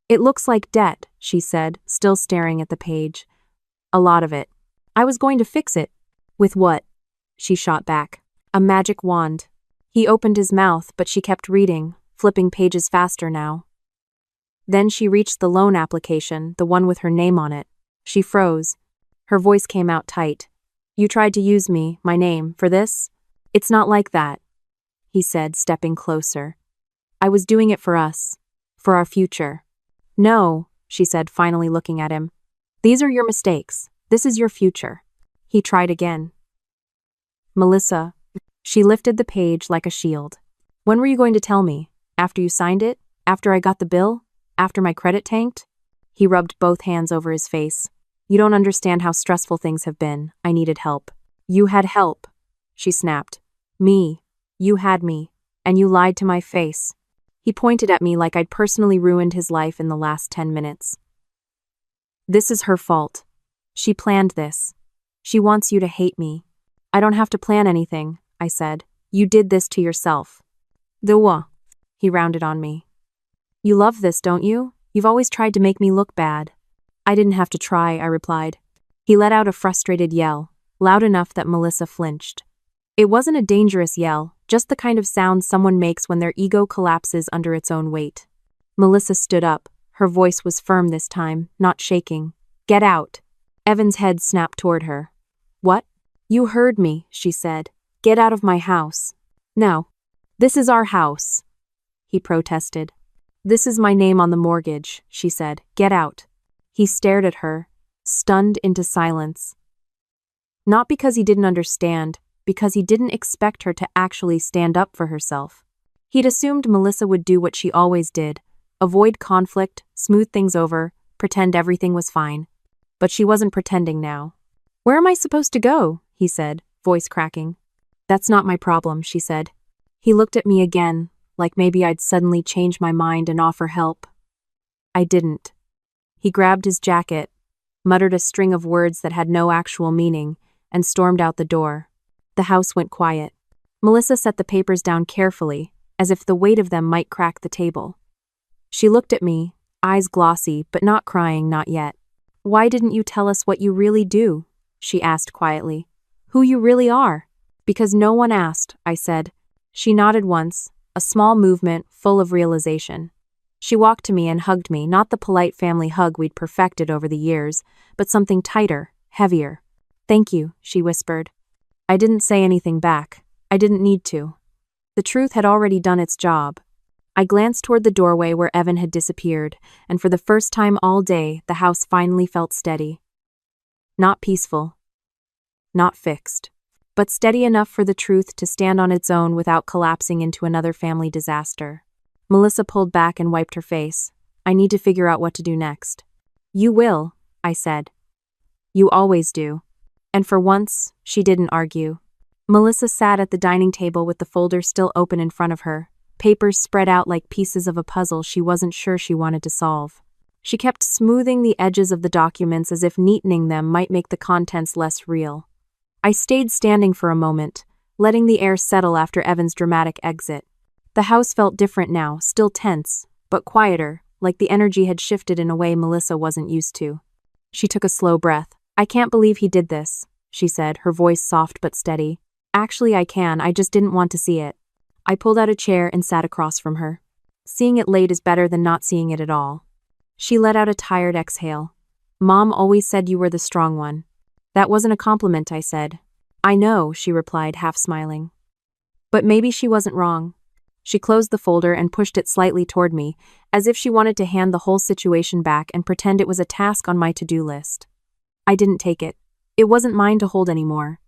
It looks like debt, she said, still staring at the page. A lot of it. I was going to fix it. With what? She shot back. A magic wand. He opened his mouth, but she kept reading, flipping pages faster now. Then she reached the loan application, the one with her name on it. She froze. Her voice came out tight. You tried to use me, my name, for this? It's not like that, he said, stepping closer. I was doing it for us. For our future. No, she said, finally looking at him. These are your mistakes. This is your future. He tried again. Melissa. She lifted the page like a shield. When were you going to tell me? After you signed it? After I got the bill? After my credit tanked? He rubbed both hands over his face. You don't understand how stressful things have been. I needed help. You had help, she snapped. Me. You had me. And you lied to my face. He pointed at me like I'd personally ruined his life in the last 10 minutes. This is her fault. She planned this. She wants you to hate me. I don't have to plan anything, I said. You did this to yourself. What? He rounded on me. You love this, don't you? You've always tried to make me look bad. I didn't have to try, I replied. He let out a frustrated yell, loud enough that Melissa flinched. It wasn't a dangerous yell, just the kind of sound someone makes when their ego collapses under its own weight. Melissa stood up. Her voice was firm this time, not shaking. Get out. Evan's head snapped toward her. What? You heard me, she said. Get out of my house. No. This is our house, he protested. This is my name on the mortgage, she said. Get out. He stared at her, stunned into silence. Not because he didn't understand, because he didn't expect her to actually stand up for herself. He'd assumed Melissa would do what she always did, avoid conflict, smooth things over, pretend everything was fine. But she wasn't pretending now. Where am I supposed to go? He said, voice cracking. That's not my problem, she said. He looked at me again, like maybe I'd suddenly change my mind and offer help. I didn't. He grabbed his jacket, muttered a string of words that had no actual meaning, and stormed out the door. The house went quiet. Melissa set the papers down carefully, as if the weight of them might crack the table. She looked at me, eyes glossy, but not crying, not yet. Why didn't you tell us what you really do? She asked quietly. Who you really are? Because no one asked, I said. She nodded once, a small movement full of realization. She walked to me and hugged me, not the polite family hug we'd perfected over the years, but something tighter, heavier. "Thank you," she whispered. I didn't say anything back. I didn't need to. The truth had already done its job. I glanced toward the doorway where Evan had disappeared, and for the first time all day, the house finally felt steady. Not peaceful. Not fixed. But steady enough for the truth to stand on its own without collapsing into another family disaster. Melissa pulled back and wiped her face. "I need to figure out what to do next." "You will," I said. "You always do." And for once, she didn't argue. Melissa sat at the dining table with the folder still open in front of her, papers spread out like pieces of a puzzle she wasn't sure she wanted to solve. She kept smoothing the edges of the documents as if neatening them might make the contents less real. I stayed standing for a moment, letting the air settle after Evan's dramatic exit. The house felt different now, still tense, but quieter, like the energy had shifted in a way Melissa wasn't used to. She took a slow breath. "I can't believe he did this," she said, her voice soft but steady. "Actually, I can, I just didn't want to see it." I pulled out a chair and sat across from her. "Seeing it late is better than not seeing it at all." She let out a tired exhale. "Mom always said you were the strong one." "That wasn't a compliment," I said. "I know," she replied, half smiling. But maybe she wasn't wrong. She closed the folder and pushed it slightly toward me, as if she wanted to hand the whole situation back and pretend it was a task on my to-do list. I didn't take it. It wasn't mine to hold anymore.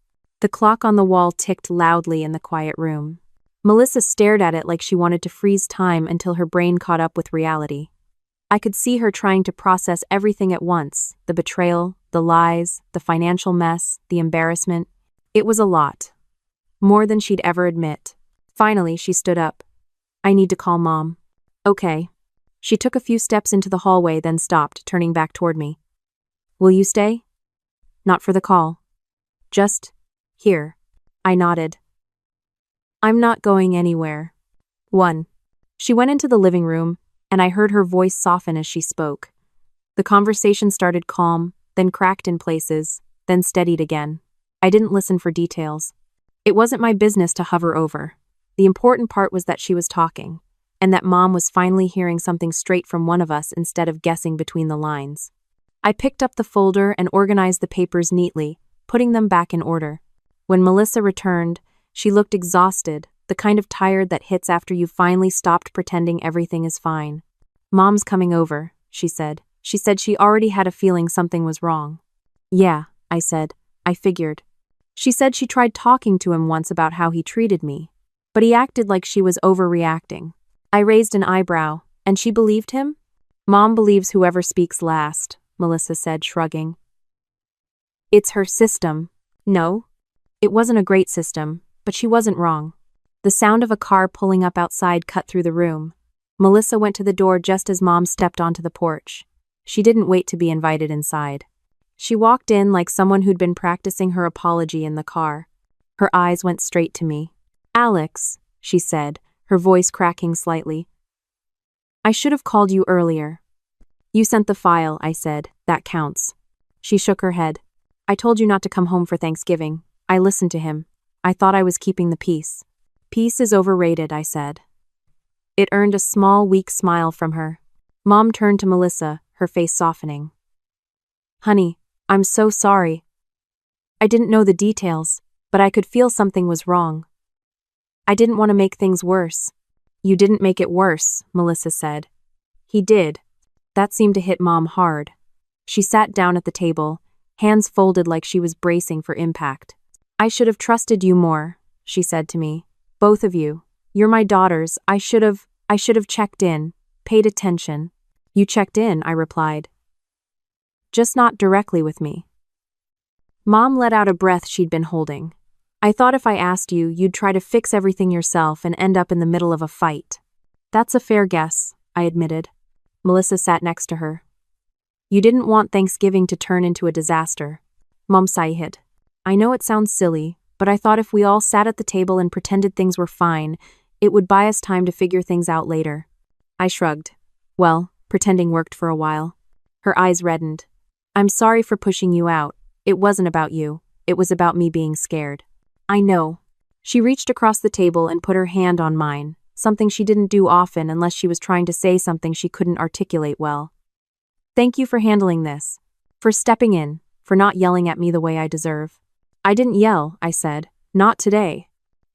The clock on the wall ticked loudly in the quiet room. Melissa stared at it like she wanted to freeze time until her brain caught up with reality. I could see her trying to process everything at once, the betrayal, the lies, the financial mess, the embarrassment. It was a lot. More than she'd ever admit. Finally, she stood up. "I need to call Mom." "Okay." She took a few steps into the hallway, then stopped, turning back toward me. "Will you stay?" "Not for the call. Just here." I nodded. "I'm not going anywhere." 1. She went into the living room, and I heard her voice soften as she spoke. The conversation started calm, then cracked in places, then steadied again. I didn't listen for details. It wasn't my business to hover over. The important part was that she was talking, and that Mom was finally hearing something straight from one of us instead of guessing between the lines. I picked up the folder and organized the papers neatly, putting them back in order. When Melissa returned, she looked exhausted, the kind of tired that hits after you've finally stopped pretending everything is fine. "Mom's coming over," she said. She said she already had a feeling something was wrong. "Yeah," I said. "I figured." She said she tried talking to him once about how he treated me, but he acted like she was overreacting. I raised an eyebrow, and she believed him? "Mom believes whoever speaks last," Melissa said, shrugging. "It's her system." No, it wasn't a great system, but she wasn't wrong. The sound of a car pulling up outside cut through the room. Melissa went to the door just as Mom stepped onto the porch. She didn't wait to be invited inside. She walked in like someone who'd been practicing her apology in the car. Her eyes went straight to me. "Alex," she said, her voice cracking slightly. "I should have called you earlier." "You sent the file," I said. "That counts." She shook her head. "I told you not to come home for Thanksgiving. I listened to him. I thought I was keeping the peace." "Peace is overrated," I said. It earned a small, weak smile from her. Mom turned to Melissa, her face softening. "Honey, I'm so sorry. I didn't know the details, but I could feel something was wrong. I didn't want to make things worse." "You didn't make it worse," Melissa said. "He did." That seemed to hit Mom hard. She sat down at the table, hands folded like she was bracing for impact. "I should have trusted you more," she said to me. "Both of you. You're my daughters. I should have checked in, paid attention." "You checked in," I replied. "Just not directly with me." Mom let out a breath she'd been holding. "I thought if I asked you, you'd try to fix everything yourself and end up in the middle of a fight." "That's a fair guess," I admitted. Melissa sat next to her. "You didn't want Thanksgiving to turn into a disaster." Mom sighed. "I know it sounds silly, but I thought if we all sat at the table and pretended things were fine, it would buy us time to figure things out later." I shrugged. Well, pretending worked for a while. Her eyes reddened. "I'm sorry for pushing you out. It wasn't about you. It was about me being scared." "I know." She reached across the table and put her hand on mine, something she didn't do often unless she was trying to say something she couldn't articulate well. "Thank you for handling this. For stepping in, for not yelling at me the way I deserve." "I didn't yell," I said. "Not today."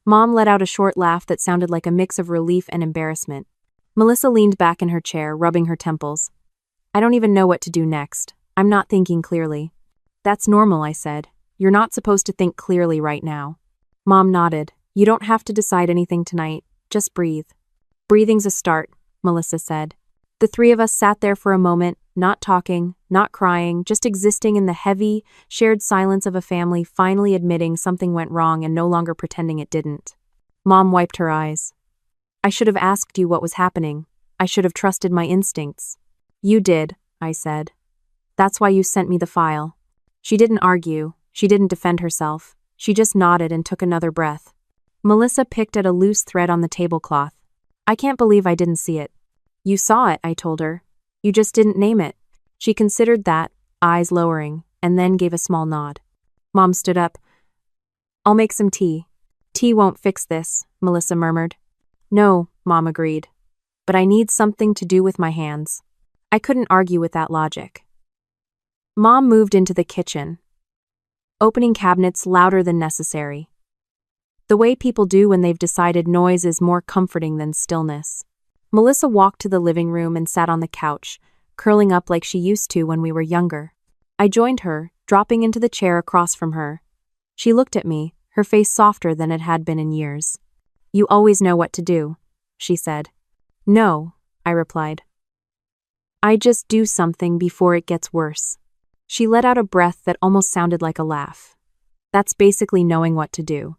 Mom let out a short laugh that sounded like a mix of relief and embarrassment. Melissa leaned back in her chair, rubbing her temples. "I don't even know what to do next. I'm not thinking clearly." "That's normal," I said. "You're not supposed to think clearly right now." Mom nodded. "You don't have to decide anything tonight. Just breathe." "Breathing's a start," Melissa said. The three of us sat there for a moment, not talking, not crying, just existing in the heavy, shared silence of a family finally admitting something went wrong and no longer pretending it didn't. Mom wiped her eyes. "I should have asked you what was happening. I should have trusted my instincts." "You did," I said. "That's why you sent me the file." She didn't argue. She didn't defend herself. She just nodded and took another breath. Melissa picked at a loose thread on the tablecloth. "I can't believe I didn't see it." "You saw it," I told her. "You just didn't name it." She considered that, eyes lowering, and then gave a small nod. Mom stood up. "I'll make some tea." "Tea won't fix this," Melissa murmured. "No," Mom agreed. "But I need something to do with my hands." I couldn't argue with that logic. Mom moved into the kitchen, opening cabinets louder than necessary. The way people do when they've decided noise is more comforting than stillness. Melissa walked to the living room and sat on the couch, curling up like she used to when we were younger. I joined her, dropping into the chair across from her. She looked at me, her face softer than it had been in years. "You always know what to do," she said. "No," I replied. "I just do something before it gets worse." She let out a breath that almost sounded like a laugh. "That's basically knowing what to do."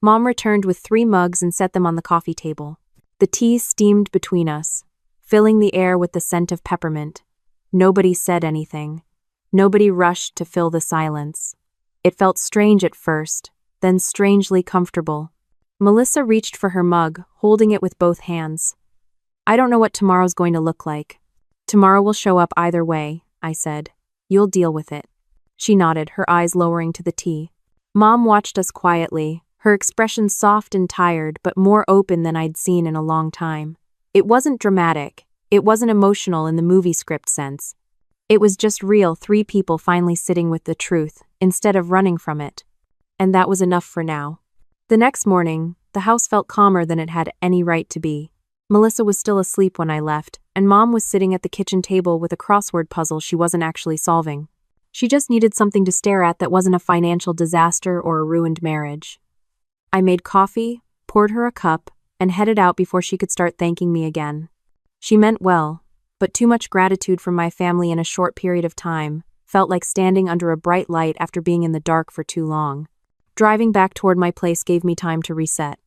Mom returned with 3 mugs and set them on the coffee table. The tea steamed between us, filling the air with the scent of peppermint. Nobody said anything. Nobody rushed to fill the silence. It felt strange at first, then strangely comfortable. Melissa reached for her mug, holding it with both hands. "I don't know what tomorrow's going to look like. Tomorrow will show up either way," I said. "You'll deal with it." She nodded, her eyes lowering to the tea. Mom watched us quietly, her expression soft and tired, but more open than I'd seen in a long time. It wasn't dramatic. It wasn't emotional in the movie script sense. It was just real, 3 people finally sitting with the truth, instead of running from it. And that was enough for now. The next morning, the house felt calmer than it had any right to be. Melissa was still asleep when I left, and Mom was sitting at the kitchen table with a crossword puzzle she wasn't actually solving. She just needed something to stare at that wasn't a financial disaster or a ruined marriage. I made coffee, poured her a cup, and headed out before she could start thanking me again. She meant well, but too much gratitude from my family in a short period of time felt like standing under a bright light after being in the dark for too long. Driving back toward my place gave me time to reset.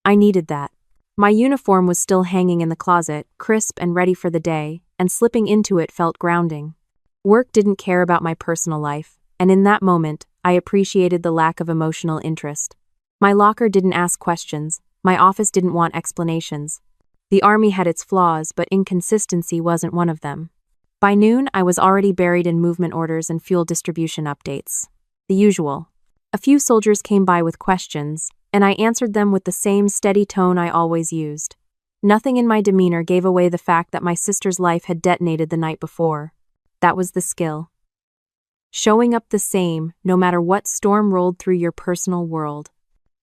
I needed that. My uniform was still hanging in the closet, crisp and ready for the day, and slipping into it felt grounding. Work didn't care about my personal life, and in that moment, I appreciated the lack of emotional interest. My locker didn't ask questions, my office didn't want explanations. The army had its flaws, but inconsistency wasn't one of them. By noon, I was already buried in movement orders and fuel distribution updates. The usual. A few soldiers came by with questions, and I answered them with the same steady tone I always used. Nothing in my demeanor gave away the fact that my sister's life had detonated the night before. That was the skill. Showing up the same, no matter what storm rolled through your personal world.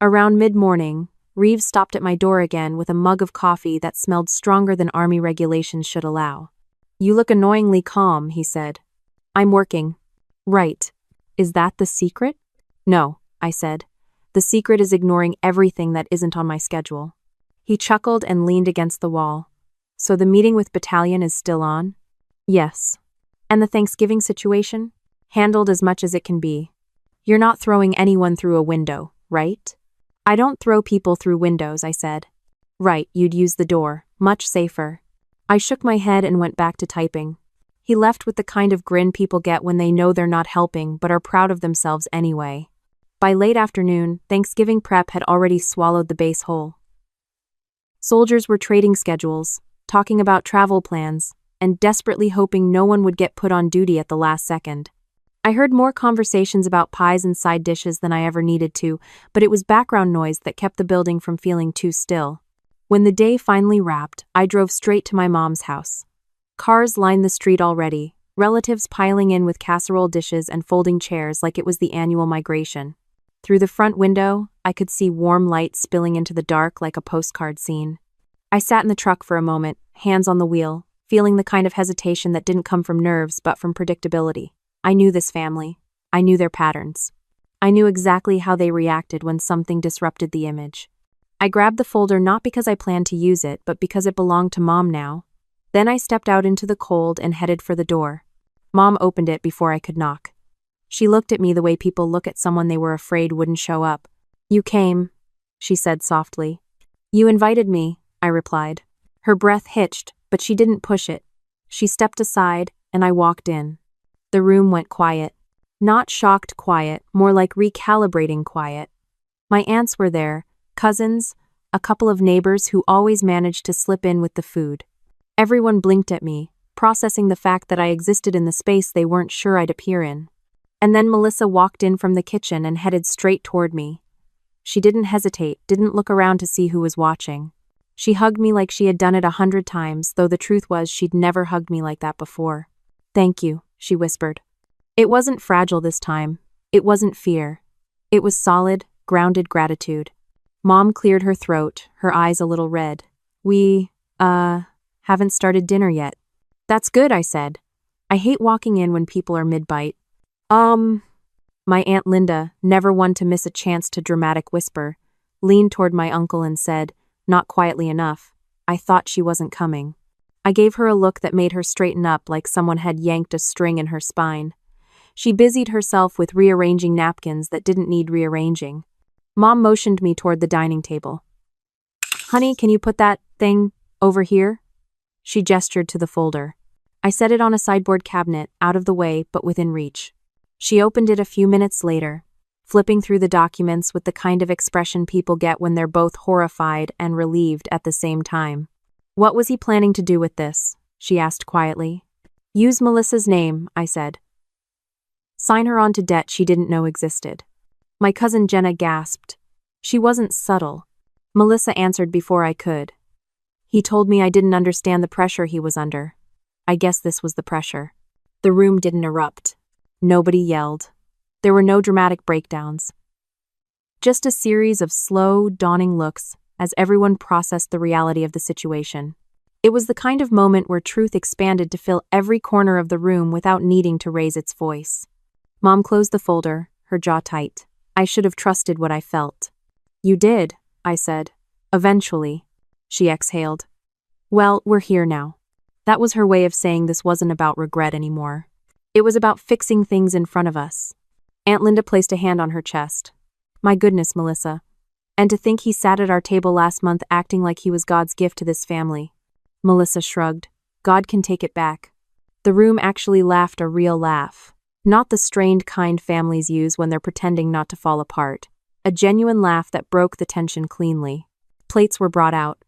Around mid-morning, Reeves stopped at my door again with a mug of coffee that smelled stronger than army regulations should allow. "You look annoyingly calm," he said. "I'm working." "Right. Is that the secret?" "No," I said. "The secret is ignoring everything that isn't on my schedule." He chuckled and leaned against the wall. "So the meeting with battalion is still on?" "Yes." "And the Thanksgiving situation?" "Handled as much as it can be." "You're not throwing anyone through a window, right?" "I don't throw people through windows," I said. "Right, you'd use the door. Much safer." I shook my head and went back to typing. He left with the kind of grin people get when they know they're not helping but are proud of themselves anyway. By late afternoon, Thanksgiving prep had already swallowed the base whole. Soldiers were trading schedules, talking about travel plans, and desperately hoping no one would get put on duty at the last second. I heard more conversations about pies and side dishes than I ever needed to, but it was background noise that kept the building from feeling too still. When the day finally wrapped, I drove straight to my mom's house. Cars lined the street already, relatives piling in with casserole dishes and folding chairs like it was the annual migration. Through the front window, I could see warm light spilling into the dark like a postcard scene. I sat in the truck for a moment, hands on the wheel, feeling the kind of hesitation that didn't come from nerves but from predictability. I knew this family. I knew their patterns. I knew exactly how they reacted when something disrupted the image. I grabbed the folder not because I planned to use it, but because it belonged to Mom now. Then I stepped out into the cold and headed for the door. Mom opened it before I could knock. She looked at me the way people look at someone they were afraid wouldn't show up. "You came," she said softly. "You invited me," I replied. Her breath hitched, but she didn't push it. She stepped aside, and I walked in. The room went quiet. Not shocked quiet, more like recalibrating quiet. My aunts were there, cousins, a couple of neighbors who always managed to slip in with the food. Everyone blinked at me, processing the fact that I existed in the space they weren't sure I'd appear in. And then Melissa walked in from the kitchen and headed straight toward me. She didn't hesitate, didn't look around to see who was watching. She hugged me like she had done it 100 times, though the truth was she'd never hugged me like that before. "Thank you," she whispered. It wasn't fragile this time. It wasn't fear. It was solid, grounded gratitude. Mom cleared her throat, her eyes a little red. "We, haven't started dinner yet." "That's good," I said. I hate walking in when people are mid-bite. My Aunt Linda, never one to miss a chance to dramatic whisper, leaned toward my uncle and said, not quietly enough, "I thought she wasn't coming." I gave her a look that made her straighten up like someone had yanked a string in her spine. She busied herself with rearranging napkins that didn't need rearranging. Mom motioned me toward the dining table. "Honey, can you put that thing over here?" She gestured to the folder. I set it on a sideboard cabinet, out of the way but within reach. She opened it a few minutes later, flipping through the documents with the kind of expression people get when they're both horrified and relieved at the same time. "What was he planning to do with this?" she asked quietly. "Use Melissa's name," I said. "Sign her on to debt she didn't know existed." My cousin Jenna gasped. She wasn't subtle. Melissa answered before I could. "He told me I didn't understand the pressure he was under." I guess this was the pressure. The room didn't erupt. Nobody yelled. There were no dramatic breakdowns. Just a series of slow, dawning looks as everyone processed the reality of the situation. It was the kind of moment where truth expanded to fill every corner of the room without needing to raise its voice. Mom closed the folder, her jaw tight. I should have trusted what I felt. "You did," I said. "Eventually." She exhaled. "Well, we're here now." That was her way of saying this wasn't about regret anymore. It was about fixing things in front of us. Aunt Linda placed a hand on her chest. "My goodness, Melissa. And to think he sat at our table last month acting like he was God's gift to this family." Melissa shrugged. "God can take it back." The room actually laughed a real laugh. Not the strained kind families use when they're pretending not to fall apart. A genuine laugh that broke the tension cleanly. Plates were brought out.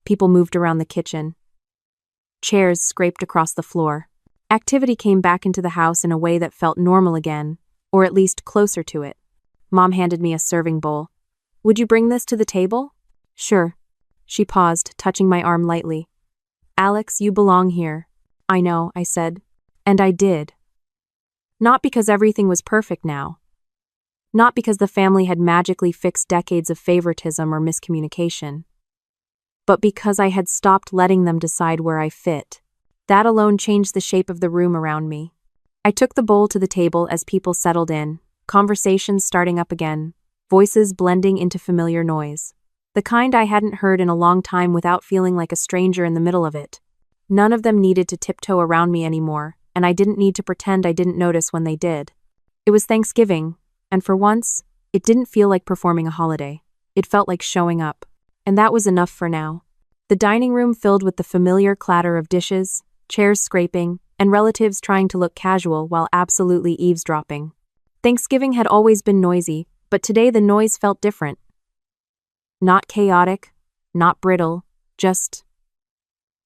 People moved around the kitchen. Chairs scraped across the floor. Activity came back into the house in a way that felt normal again, or at least closer to it. Mom handed me a serving bowl. "Would you bring this to the table?" "Sure." She paused, touching my arm lightly. "Alex, you belong here." "I know," I said. And I did. Not because everything was perfect now. Not because the family had magically fixed decades of favoritism or miscommunication. But because I had stopped letting them decide where I fit. That alone changed the shape of the room around me. I took the bowl to the table as people settled in, conversations starting up again, voices blending into familiar noise. The kind I hadn't heard in a long time without feeling like a stranger in the middle of it. None of them needed to tiptoe around me anymore, and I didn't need to pretend I didn't notice when they did. It was Thanksgiving, and for once, it didn't feel like performing a holiday. It felt like showing up. And that was enough for now. The dining room filled with the familiar clatter of dishes, chairs scraping, and relatives trying to look casual while absolutely eavesdropping. Thanksgiving had always been noisy, but today the noise felt different. Not chaotic, not brittle, just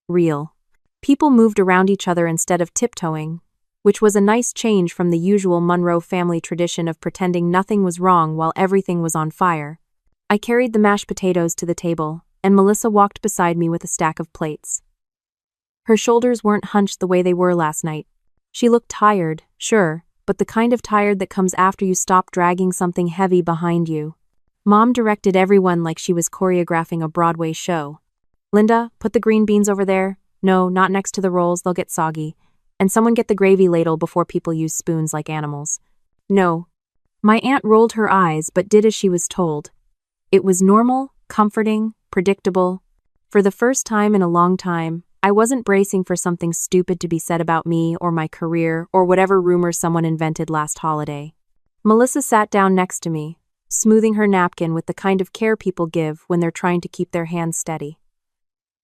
real. People moved around each other instead of tiptoeing, which was a nice change from the usual Monroe family tradition of pretending nothing was wrong while everything was on fire. I carried the mashed potatoes to the table, and Melissa walked beside me with a stack of plates. Her shoulders weren't hunched the way they were last night. She looked tired, sure, but the kind of tired that comes after you stop dragging something heavy behind you. Mom directed everyone like she was choreographing a Broadway show. Linda, put the green beans over there. No, not next to the rolls, they'll get soggy. And someone get the gravy ladle before people use spoons like animals. No. My aunt rolled her eyes but did as she was told. It was normal, comforting, predictable. For the first time in a long time, I wasn't bracing for something stupid to be said about me or my career or whatever rumor someone invented last holiday. Melissa sat down next to me, smoothing her napkin with the kind of care people give when they're trying to keep their hands steady.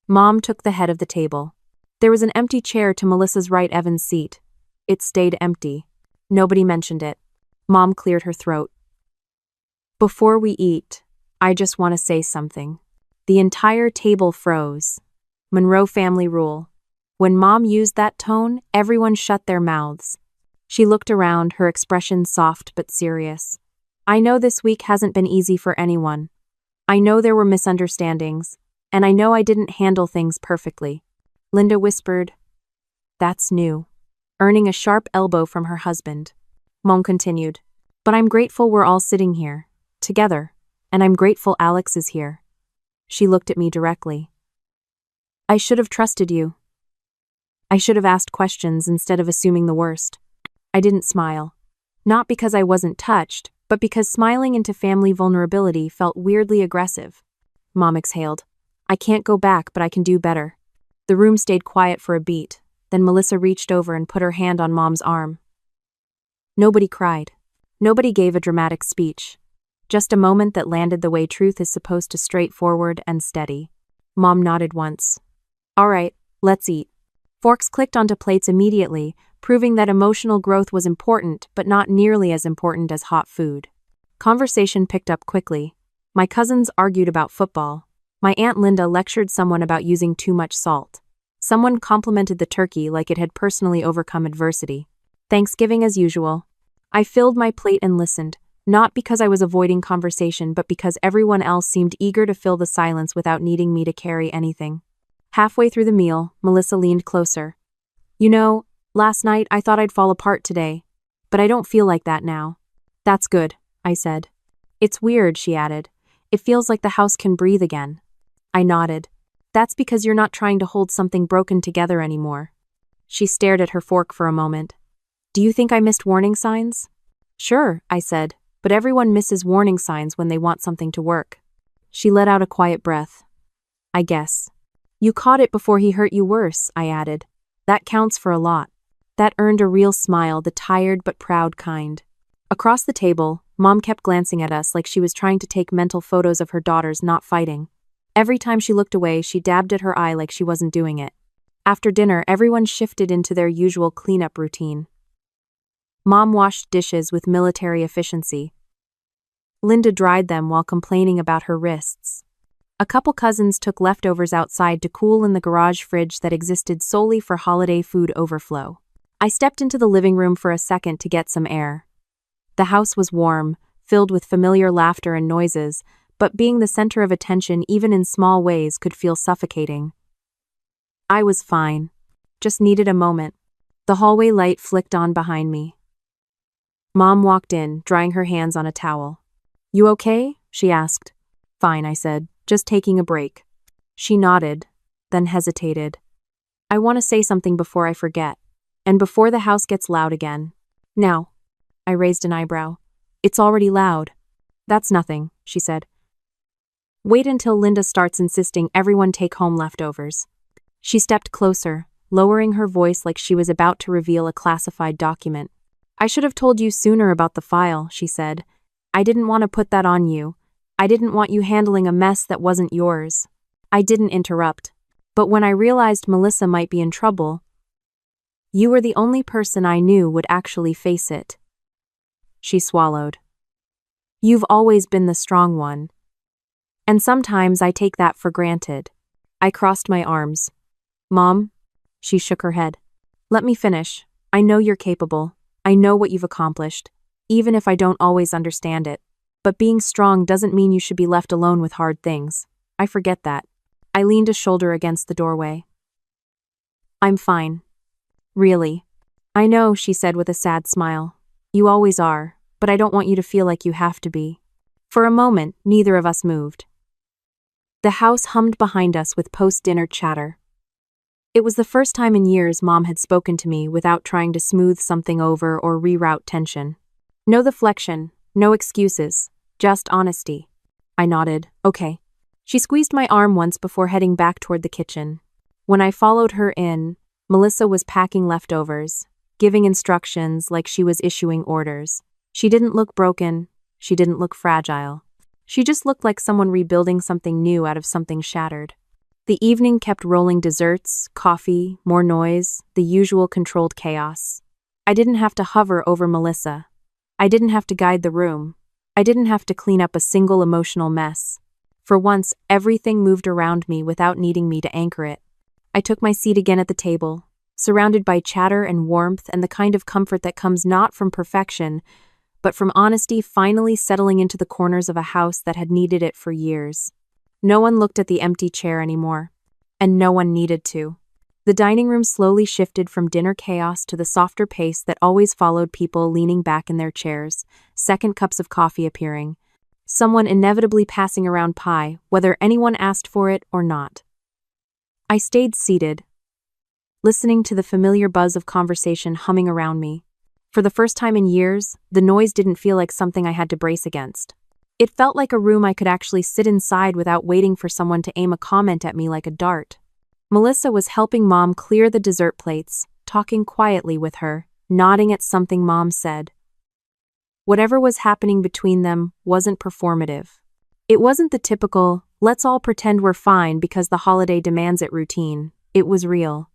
Mom took the head of the table. There was an empty chair to Melissa's right, Evan's seat. It stayed empty. Nobody mentioned it. Mom cleared her throat. Before we eat, I just want to say something. The entire table froze. Monroe family rule. When Mom used that tone, everyone shut their mouths. She looked around, her expression soft but serious. I know this week hasn't been easy for anyone. I know there were misunderstandings, and I know I didn't handle things perfectly. Linda whispered, "That's new," earning a sharp elbow from her husband. Mom continued, "But I'm grateful we're all sitting here, together, and I'm grateful Alex is here." She looked at me directly. I should have trusted you. I should have asked questions instead of assuming the worst. I didn't smile. Not because I wasn't touched, but because smiling into family vulnerability felt weirdly aggressive. Mom exhaled. I can't go back, but I can do better. The room stayed quiet for a beat, then Melissa reached over and put her hand on Mom's arm. Nobody cried. Nobody gave a dramatic speech. Just a moment that landed the way truth is supposed to, straightforward and steady. Mom nodded once. All right, let's eat. Forks clicked onto plates immediately, proving that emotional growth was important, but not nearly as important as hot food. Conversation picked up quickly. My cousins argued about football. My Aunt Linda lectured someone about using too much salt. Someone complimented the turkey like it had personally overcome adversity. Thanksgiving as usual. I filled my plate and listened, not because I was avoiding conversation, but because everyone else seemed eager to fill the silence without needing me to carry anything. Halfway through the meal, Melissa leaned closer. You know, last night I thought I'd fall apart today, but I don't feel like that now. That's good, I said. It's weird, she added. It feels like the house can breathe again. I nodded. That's because you're not trying to hold something broken together anymore. She stared at her fork for a moment. Do you think I missed warning signs? Sure, I said, but everyone misses warning signs when they want something to work. She let out a quiet breath. I guess. You caught it before he hurt you worse, I added. That counts for a lot. That earned a real smile, the tired but proud kind. Across the table, Mom kept glancing at us like she was trying to take mental photos of her daughters not fighting. Every time she looked away, she dabbed at her eye like she wasn't doing it. After dinner, everyone shifted into their usual cleanup routine. Mom washed dishes with military efficiency. Linda dried them while complaining about her wrists. A couple cousins took leftovers outside to cool in the garage fridge that existed solely for holiday food overflow. I stepped into the living room for a second to get some air. The house was warm, filled with familiar laughter and noises, but being the center of attention even in small ways could feel suffocating. I was fine. Just needed a moment. The hallway light flicked on behind me. Mom walked in, drying her hands on a towel. You okay? She asked. Fine, I said. Just taking a break. She nodded, then hesitated. I want to say something before I forget, and before the house gets loud again. Now. I raised an eyebrow. It's already loud. That's nothing, she said. Wait until Linda starts insisting everyone take home leftovers. She stepped closer, lowering her voice like she was about to reveal a classified document. I should have told you sooner about the file, she said. I didn't want to put that on you. I didn't want you handling a mess that wasn't yours. I didn't interrupt. But when I realized Melissa might be in trouble, you were the only person I knew would actually face it. She swallowed. You've always been the strong one. And sometimes I take that for granted. I crossed my arms. Mom? She shook her head. Let me finish. I know you're capable. I know what you've accomplished, even if I don't always understand it. But being strong doesn't mean you should be left alone with hard things. I forget that. I leaned a shoulder against the doorway. I'm fine. Really? I know, she said with a sad smile. You always are, but I don't want you to feel like you have to be. For a moment, neither of us moved. The house hummed behind us with post-dinner chatter. It was the first time in years Mom had spoken to me without trying to smooth something over or reroute tension. No deflection, no excuses, just honesty. I nodded, okay. She squeezed my arm once before heading back toward the kitchen. When I followed her in, Melissa was packing leftovers, giving instructions like she was issuing orders. She didn't look broken, she didn't look fragile. She just looked like someone rebuilding something new out of something shattered. The evening kept rolling desserts, coffee, more noise, the usual controlled chaos. I didn't have to hover over Melissa. I didn't have to guide the room. I didn't have to clean up a single emotional mess. For once, everything moved around me without needing me to anchor it. I took my seat again at the table, surrounded by chatter and warmth and the kind of comfort that comes not from perfection, but from honesty finally settling into the corners of a house that had needed it for years. No one looked at the empty chair anymore, and no one needed to. The dining room slowly shifted from dinner chaos to the softer pace that always followed people leaning back in their chairs, second cups of coffee appearing, someone inevitably passing around pie, whether anyone asked for it or not. I stayed seated, listening to the familiar buzz of conversation humming around me. For the first time in years, the noise didn't feel like something I had to brace against. It felt like a room I could actually sit inside without waiting for someone to aim a comment at me like a dart. Melissa was helping Mom clear the dessert plates, talking quietly with her, nodding at something Mom said. Whatever was happening between them wasn't performative. It wasn't the typical, let's all pretend we're fine because the holiday demands it routine. It was real.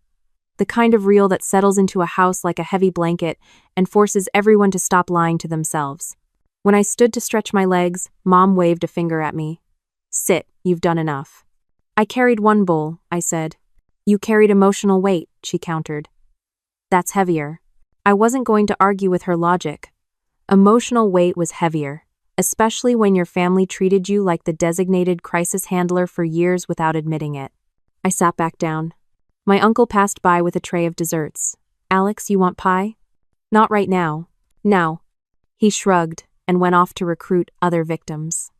The kind of real that settles into a house like a heavy blanket and forces everyone to stop lying to themselves. When I stood to stretch my legs, Mom waved a finger at me. Sit, you've done enough. I carried one bowl, I said. You carried emotional weight, she countered. That's heavier. I wasn't going to argue with her logic. Emotional weight was heavier, especially when your family treated you like the designated crisis handler for years without admitting it. I sat back down. My uncle passed by with a tray of desserts. Alex, you want pie? Not right now. Now. He shrugged and went off to recruit other victims.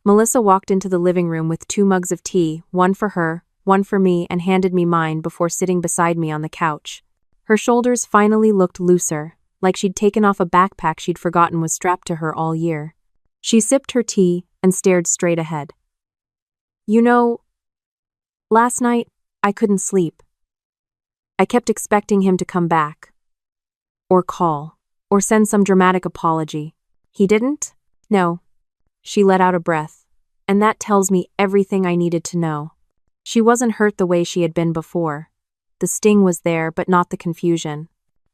Melissa walked into the living room with 2 mugs of tea, one for her, one for me, and handed me mine before sitting beside me on the couch. Her shoulders finally looked looser, like she'd taken off a backpack she'd forgotten was strapped to her all year. She sipped her tea and stared straight ahead. You know, last night, I couldn't sleep. I kept expecting him to come back. Or call. Or send some dramatic apology. He didn't? No. She let out a breath. And that tells me everything I needed to know. She wasn't hurt the way she had been before. The sting was there, but not the confusion.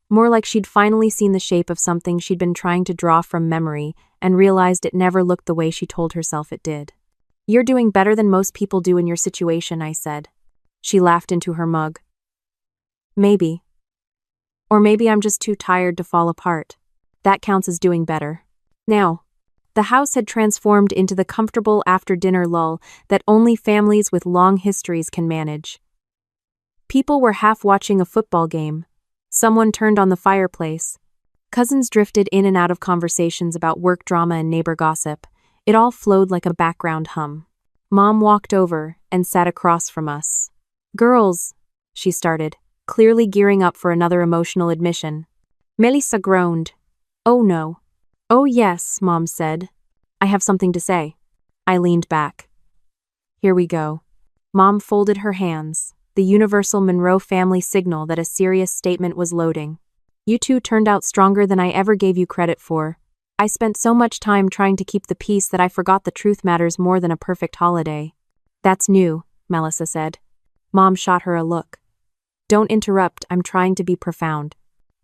More like she'd finally seen the shape of something she'd been trying to draw from memory and realized it never looked the way she told herself it did. You're doing better than most people do in your situation, I said. She laughed into her mug. Maybe. Or maybe I'm just too tired to fall apart. That counts as doing better. Now, the house had transformed into the comfortable after-dinner lull that only families with long histories can manage. People were half watching a football game. Someone turned on the fireplace. Cousins drifted in and out of conversations about work drama and neighbor gossip. It all flowed like a background hum. Mom walked over and sat across from us. Girls, she started, clearly gearing up for another emotional admission. Melissa groaned. Oh no. Oh yes, Mom said. I have something to say. I leaned back. Here we go. Mom folded her hands, the universal Monroe family signal that a serious statement was loading. You two turned out stronger than I ever gave you credit for. I spent so much time trying to keep the peace that I forgot the truth matters more than a perfect holiday. That's new, Melissa said. Mom shot her a look. Don't interrupt, I'm trying to be profound.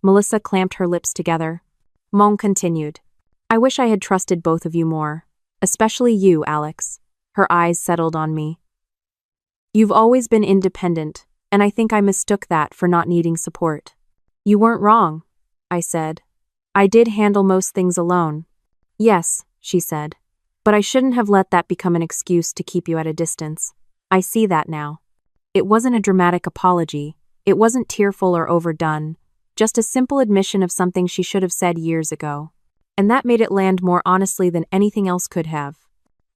Melissa clamped her lips together. Mom continued. I wish I had trusted both of you more. Especially you, Alex. Her eyes settled on me. You've always been independent, and I think I mistook that for not needing support. You weren't wrong, I said. I did handle most things alone. Yes, she said. But I shouldn't have let that become an excuse to keep you at a distance. I see that now. It wasn't a dramatic apology. It wasn't tearful or overdone. Just a simple admission of something she should have said years ago. And that made it land more honestly than anything else could have.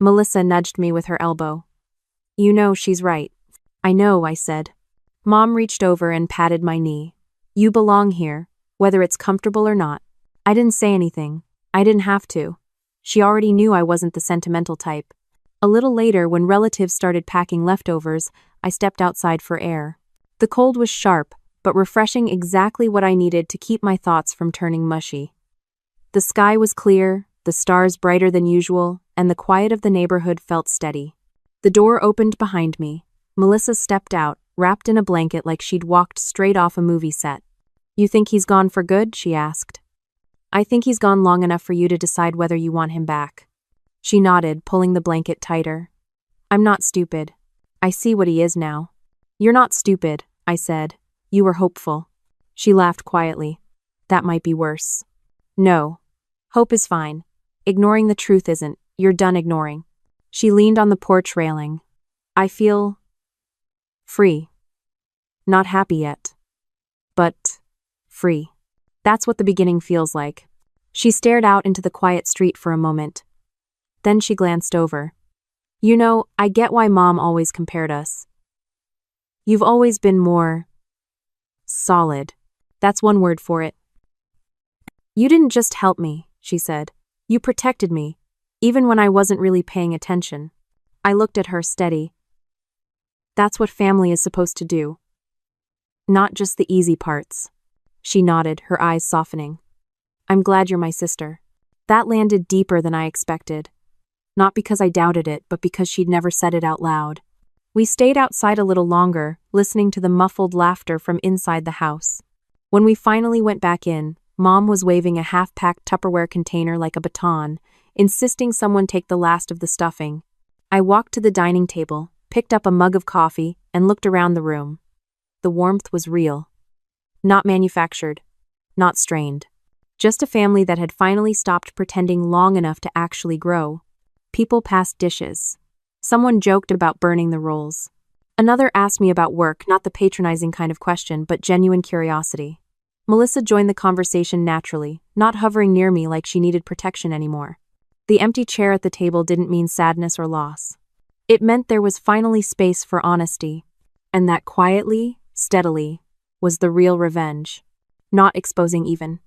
Melissa nudged me with her elbow. You know, she's right. I know, I said. Mom reached over and patted my knee. You belong here, whether it's comfortable or not. I didn't say anything. I didn't have to. She already knew I wasn't the sentimental type. A little later, when relatives started packing leftovers, I stepped outside for air. The cold was sharp, but refreshing, exactly what I needed to keep my thoughts from turning mushy. The sky was clear, the stars brighter than usual, and the quiet of the neighborhood felt steady. The door opened behind me. Melissa stepped out, wrapped in a blanket like she'd walked straight off a movie set. You think he's gone for good? She asked. I think he's gone long enough for you to decide whether you want him back. She nodded, pulling the blanket tighter. I'm not stupid. I see what he is now. You're not stupid, I said. You were hopeful. She laughed quietly. That might be worse. No. Hope is fine. Ignoring the truth isn't. You're done ignoring. She leaned on the porch railing. I feel free. Not happy yet. But free. That's what the beginning feels like. She stared out into the quiet street for a moment. Then she glanced over. You know, I get why Mom always compared us. You've always been more solid. That's one word for it. You didn't just help me, she said. You protected me, even when I wasn't really paying attention. I looked at her steady. That's what family is supposed to do. Not just the easy parts. She nodded, her eyes softening. I'm glad you're my sister. That landed deeper than I expected. Not because I doubted it, but because she'd never said it out loud. We stayed outside a little longer, listening to the muffled laughter from inside the house. When we finally went back in, Mom was waving a half-packed Tupperware container like a baton, insisting someone take the last of the stuffing. I walked to the dining table, picked up a mug of coffee, and looked around the room. The warmth was real. Not manufactured. Not strained. Just a family that had finally stopped pretending long enough to actually grow. People passed dishes. Someone joked about burning the rolls. Another asked me about work, not the patronizing kind of question, but genuine curiosity. Melissa joined the conversation naturally, not hovering near me like she needed protection anymore. The empty chair at the table didn't mean sadness or loss. It meant there was finally space for honesty. And that quietly, steadily, was the real revenge. Not exposing even.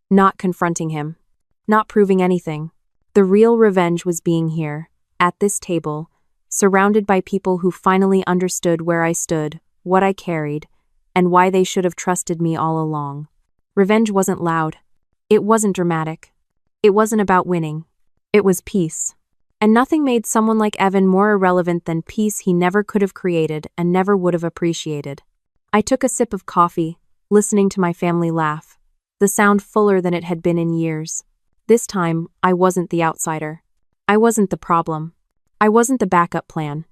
Not confronting him. Not proving anything. The real revenge was being here, at this table, surrounded by people who finally understood where I stood, what I carried, and why they should have trusted me all along. Revenge wasn't loud. It wasn't dramatic. It wasn't about winning. It was peace. And nothing made someone like Evan more irrelevant than peace he never could have created and never would have appreciated. I took a sip of coffee, listening to my family laugh, the sound fuller than it had been in years. This time, I wasn't the outsider. I wasn't the problem. I wasn't the backup plan.